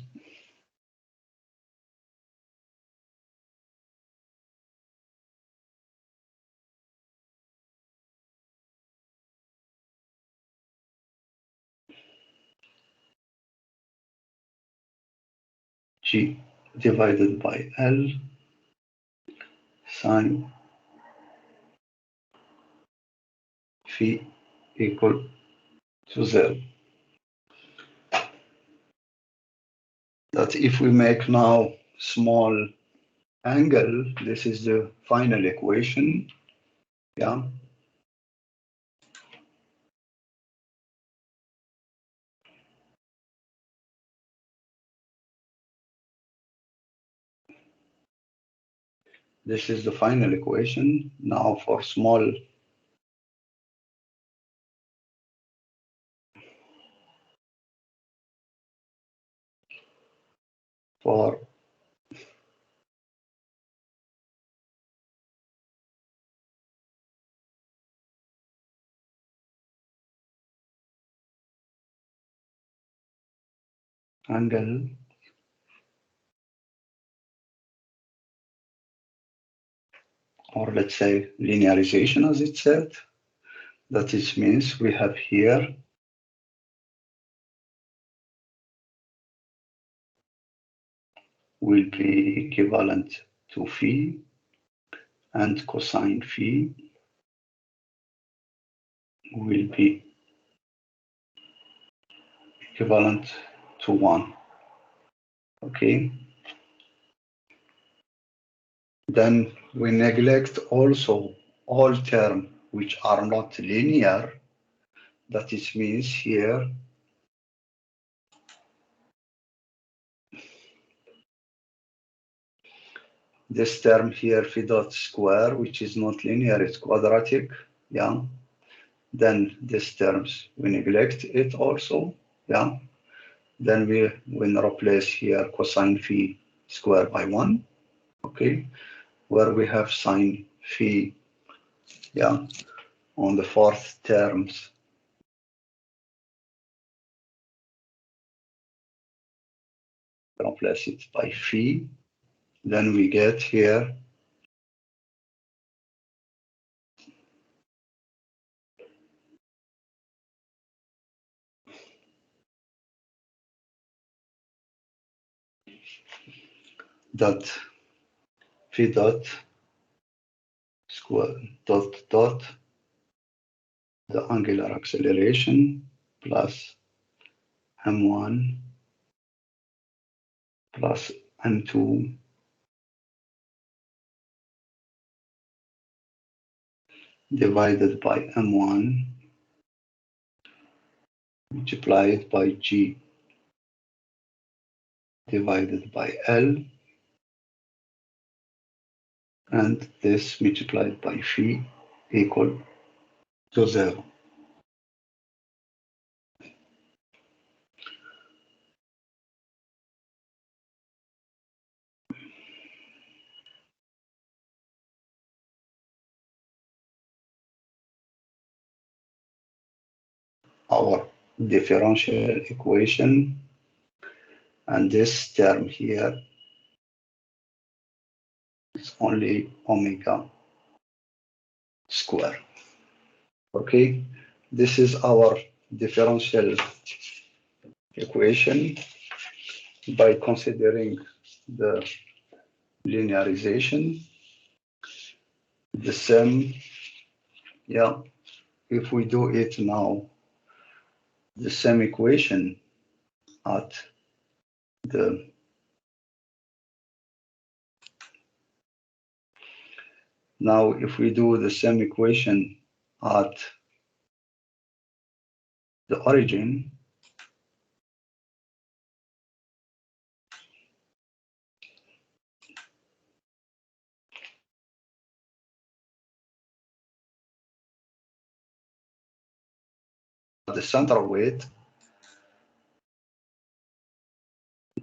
g divided by L sine phi equal to 0. That if we make now small angle, this is the final equation, yeah. This is the final equation. Now for small for angle or let's say linearization as it said, that it means we have here will be equivalent to phi and cosine phi will be equivalent to 1. Okay. Then we neglect also all terms which are not linear. That it means here this term here phi dot square, which is not linear, it's quadratic. Yeah. Then these terms we neglect it also. Yeah. Then we will replace here cosine phi square by 1. Okay. Where we have sine phi, yeah, on the fourth terms. Replace it by phi. Then we get here that phi dot square dot the angular acceleration plus m1 plus m2 divided by M1 multiplied by G divided by L, and this multiplied by phi equal to 0. Our differential equation, and this term here is only omega square. Okay, this is our differential equation by considering the linearization, the sum. Yeah, if we do it now, the same equation at the now if we do the same equation at the origin, the central weight,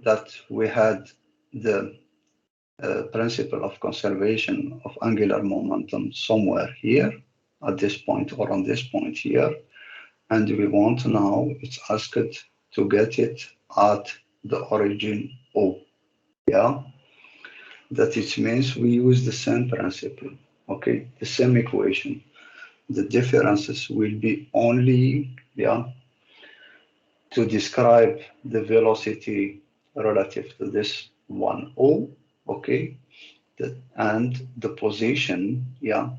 that we had the principle of conservation of angular momentum somewhere here at this point or on this point here, and we want now, it's asked to get it at the origin O. Yeah, that it means we use the same principle, okay, the same equation. The differences will be only, yeah, to describe the velocity relative to this one O, okay, and the position, yeah,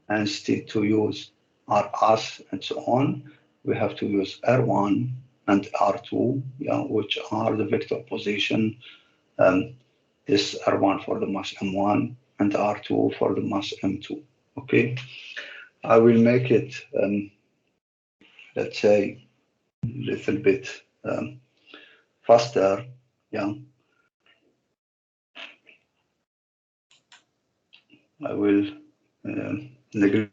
and instead to use RS and so on, we have to use R1 and R2, yeah, which are the vector position. This R1 for the mass M1 and R2 for the mass M2. Okay, I will make it, let's say, a little bit faster. Yeah, I will neglect.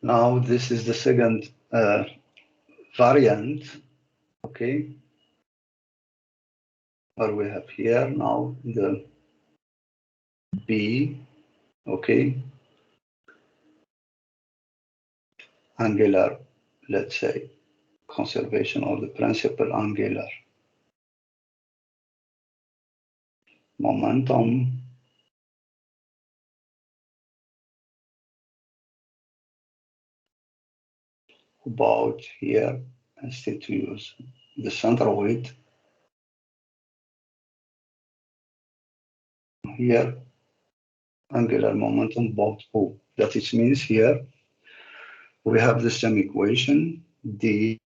Now this is the second variant, okay, where we have here now the B, okay, angular, let's say, conservation of the principal angular momentum about here, instead to use the central weight here, angular momentum about O. That it means here we have the same equation, d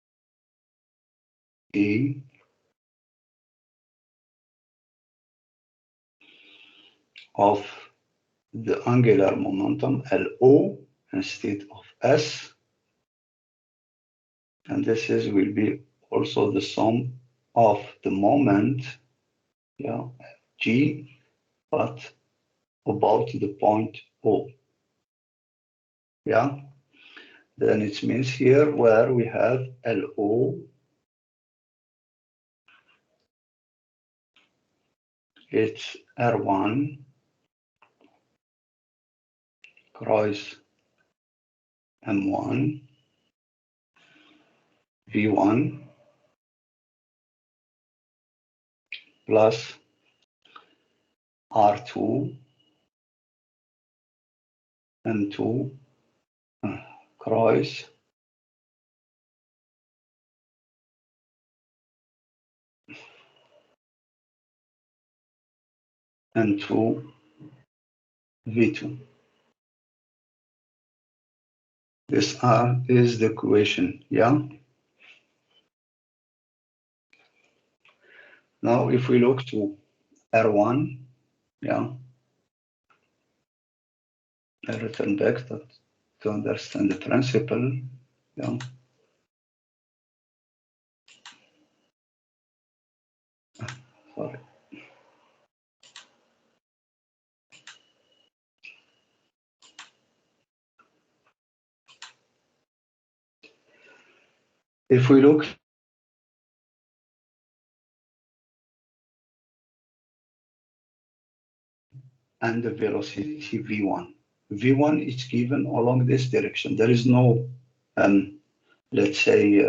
of the angular momentum LO instead of S, and this is will be also the sum of the moment, yeah, G, but about the point O. Yeah, then it means here where we have LO, it's R1 cross M1 V1 plus R2 M2 cross M2 V2. This is the equation, yeah? Now, if we look to R1, yeah, I return back that to understand the principle, yeah. Sorry. If we look and the velocity v1, v1 is given along this direction. There is no, let's say,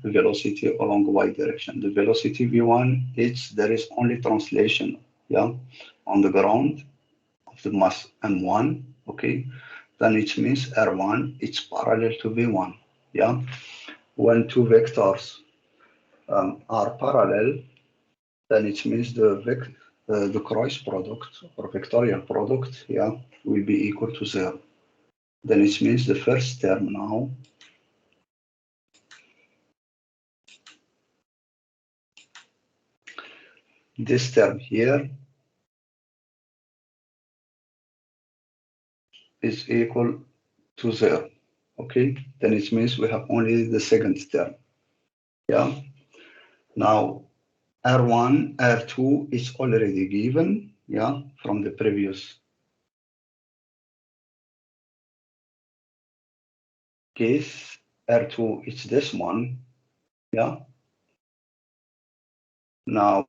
velocity along y direction. The velocity v1, there is only translation, yeah, on the ground of the mass m1, okay? Then it means r1, it's parallel to v1, yeah? When two vectors are parallel, then it means the cross product or vectorial product, yeah, will be equal to 0. Then it means the first term now this term here is equal to 0. Okay, then it means we have only the second term. Yeah. Now R1, R2 is already given, yeah, from the previous case. R2 is this one, yeah. Now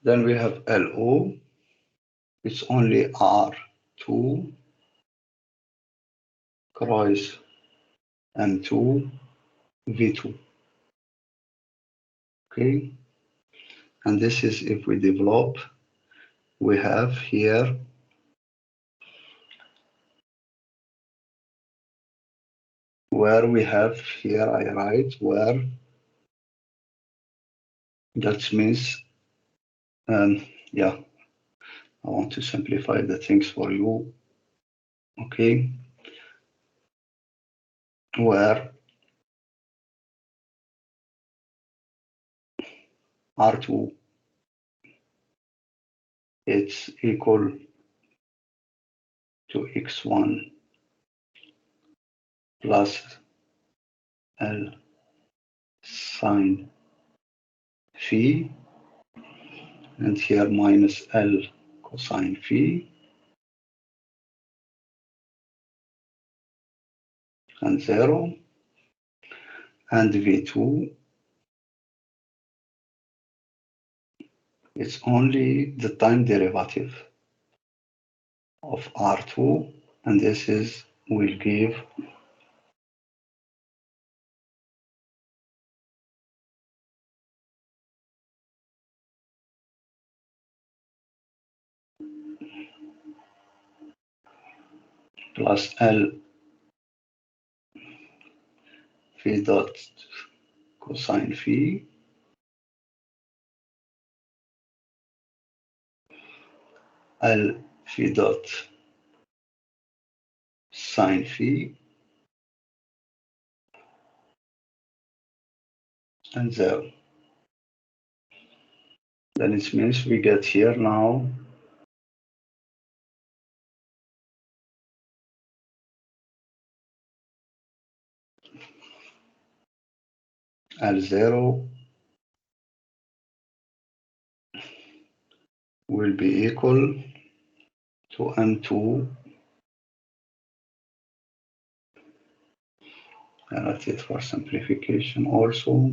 then we have LO, it's only R2 cross M2 V2. Okay, and this is if we develop, we have here where we have here, I write where that means, yeah, I want to simplify the things for you. Okay, where R2 it's equal to x1 plus L sine phi, and here minus L cosine phi, and 0, and V2 it's only the time derivative of R2, and this is will give plus L phi dot cosine phi L phi dot sine phi and 0. Then it means we get here now L0 will be equal to M2, and that's it for simplification also.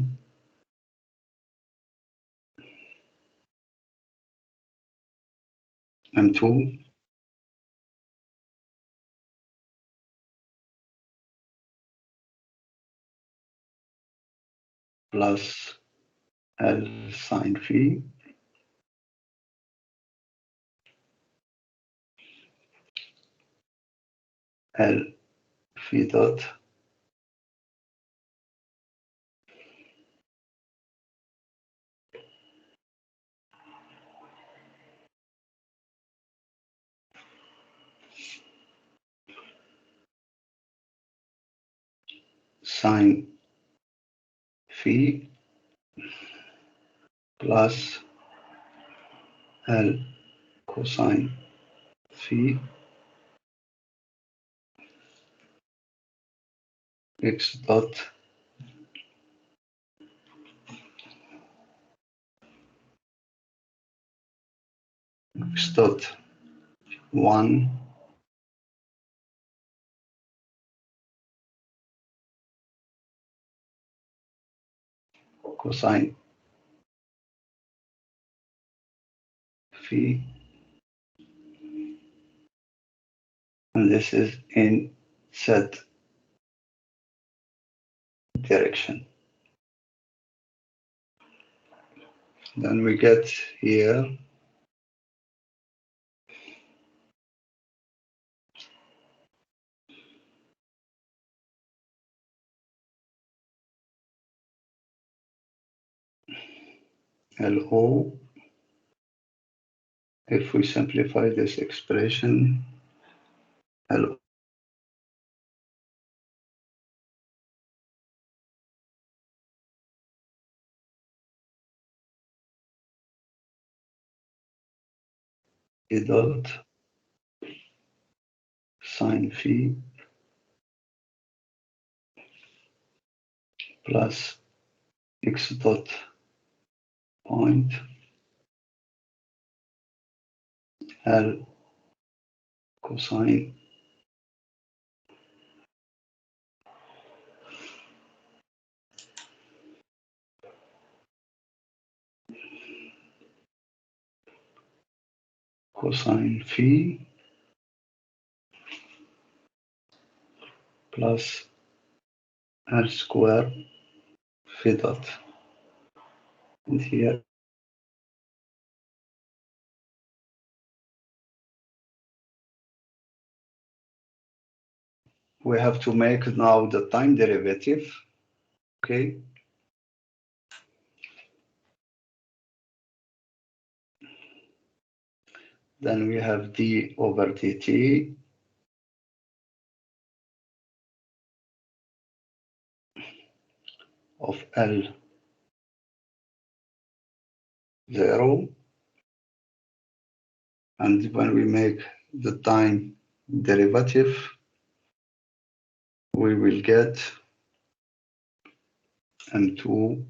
M2 plus L sine phi L phi dot sine phi plus L cosine phi x dot x dot 1 cosine phi, and this is in z direction. Then we get here LO. If we simplify this expression, LO dot sine phi plus x dot point L cosine phi plus L square phi dot. And here we have to make now the time derivative, okay? Then we have d over dt of L0, and when we make the time derivative, we will get M2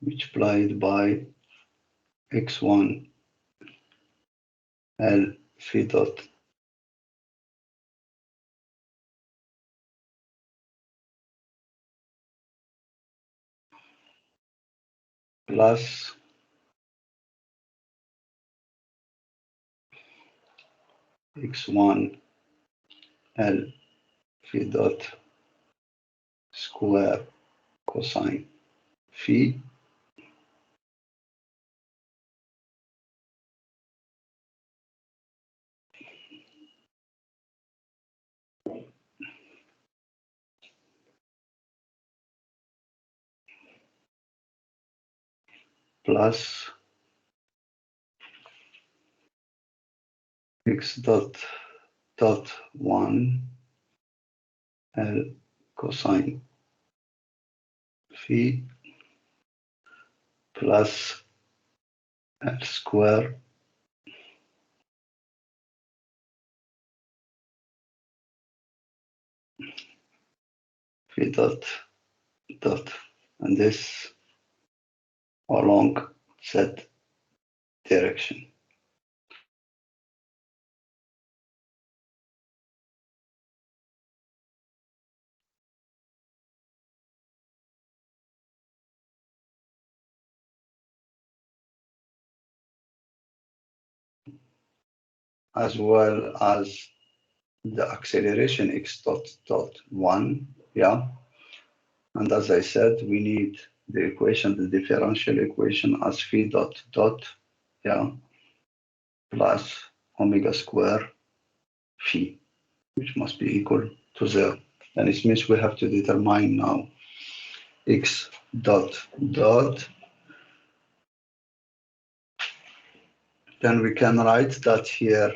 multiplied by x1 L phi dot plus x1 L phi dot square cosine phi plus x dot 1 L cosine phi plus L square phi dot, and this along z direction. As well as the acceleration x dot 1, yeah, And as I said, we need the equation, the differential equation as phi dot dot, yeah, plus omega square phi, which must be equal to 0. And it means we have to determine now x dot dot. Then we can write that here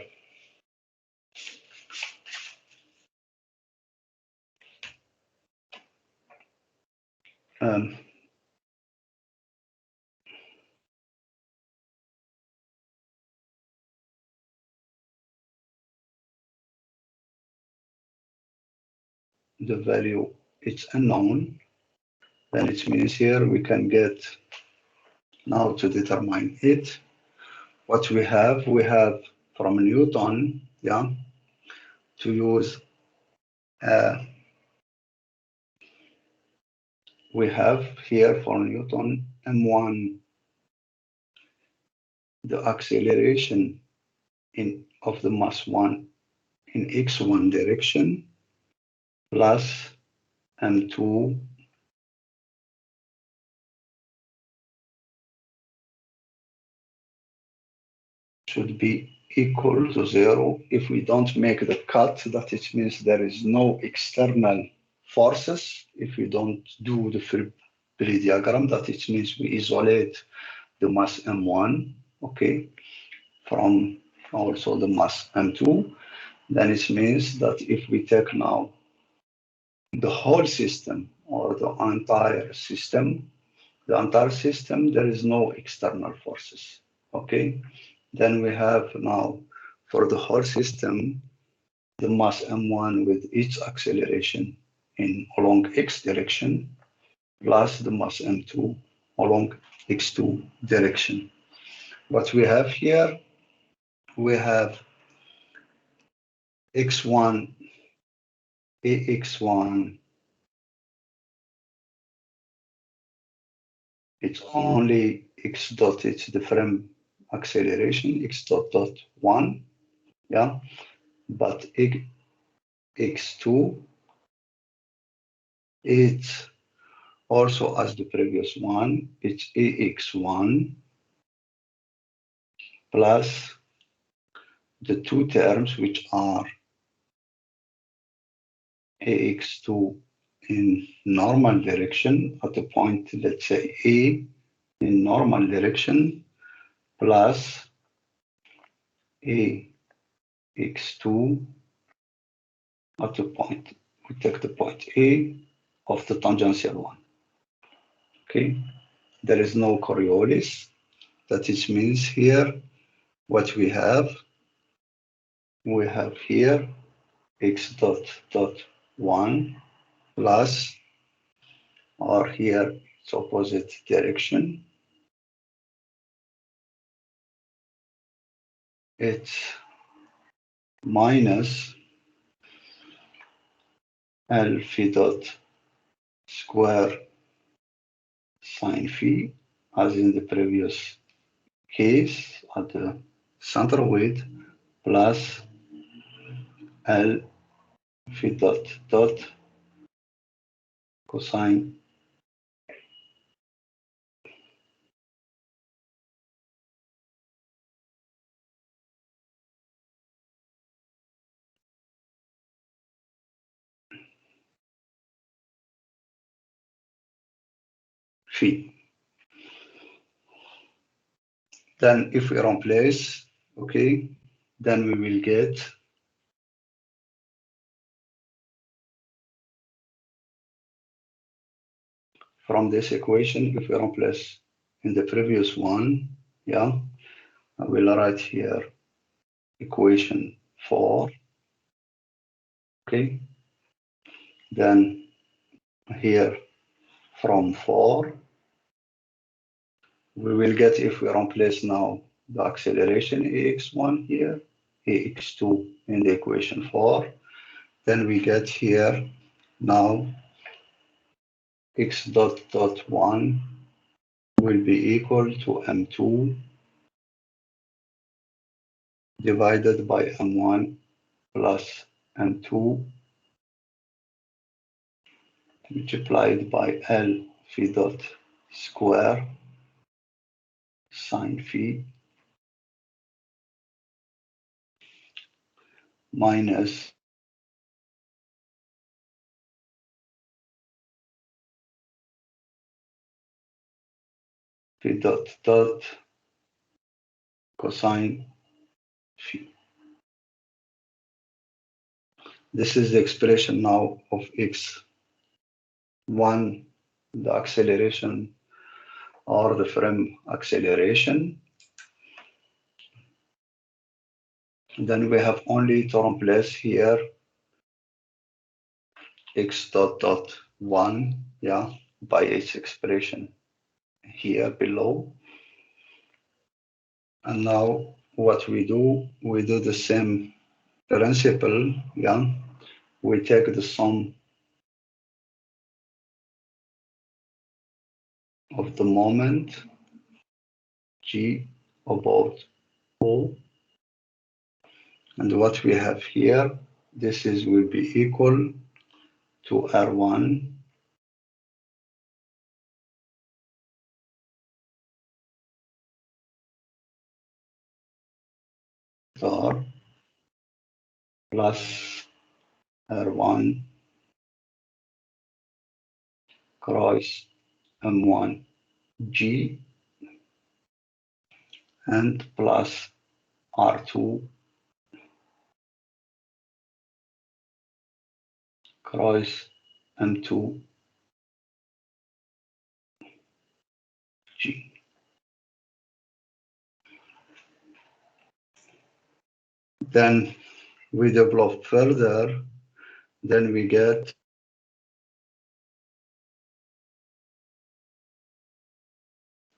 um, the value is unknown. Then it means here we can get now to determine it. What we have from Newton, yeah, to use, we have here for Newton m1, the acceleration of the mass 1 in x1 direction, plus m2 should be equal to 0 if we don't make the cut. That it means there is no external forces. If we don't do the Fibry diagram, that it means we isolate the mass m1, okay, from also the mass m2, then it means that if we take now the whole system or the entire system, there is no external forces, okay? Then we have now for the whole system, the mass m1 with its acceleration in along x direction plus the mass m2 along x2 direction. What we have here, we have x1, ax1, it's only x dot, it's the frame acceleration, x dot dot 1, yeah, but x2, it's also as the previous one, it's ax1 plus the two terms which are ax2 in normal direction at the point, let's say A in normal direction, plus ax2 at the point, we take the point A of the tangential one. Okay, there is no Coriolis. That it means here what we have here x dot dot 1 plus, or here it's opposite direction, it's minus L phi dot square sine phi, as in the previous case at the center width, plus L phi dot dot cosine phi. Then if we replace, okay, then we will get from this equation, if we replace in the previous one, yeah, I will write here equation 4, okay, then here from 4, we will get, if we replace now the acceleration ax1 here, ax2 in the equation 4, then we get here now x dot dot 1 will be equal to m2 divided by m1 plus m2 multiplied by L phi dot square sine phi minus phi dot cosine phi. This is the expression now of x1, the acceleration or the frame acceleration. Then we have only to replace here x dot 1, yeah, by its expression here below. And now what we do the same principle, yeah. We take the sum of the moment g about O, and what we have here, this is will be equal to R1 star plus R1 cross M1 G and plus R2 cross M2 G. Then we develop further, then we get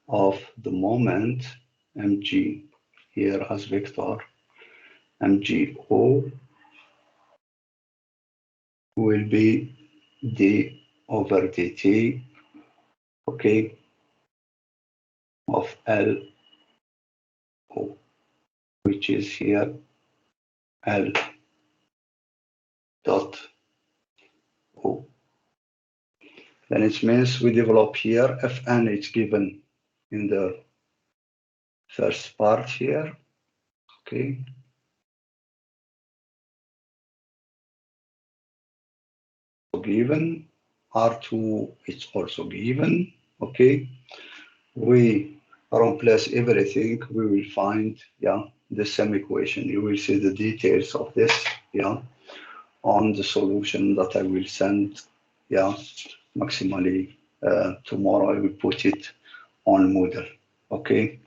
of the moment mg here as vector mgo will be d over dt, okay, of L O, which is here L dot O. Then it means we develop here Fn is given in the first part here, okay. Given R2 is also given, okay. We replace everything, we will find, yeah, the same equation. You will see the details of this, yeah, on the solution that I will send, yeah, maximally tomorrow. I will put it on Moodle, okay.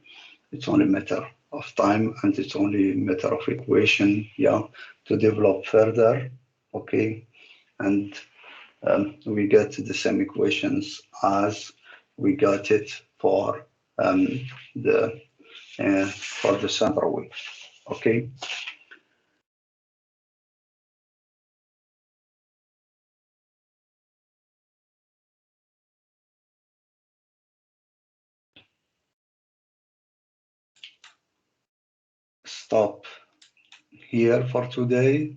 It's only a matter of time and it's only a matter of equation, yeah, to develop further, okay. And we get the same equations as we got it for the central wave. Okay. Stop here for today.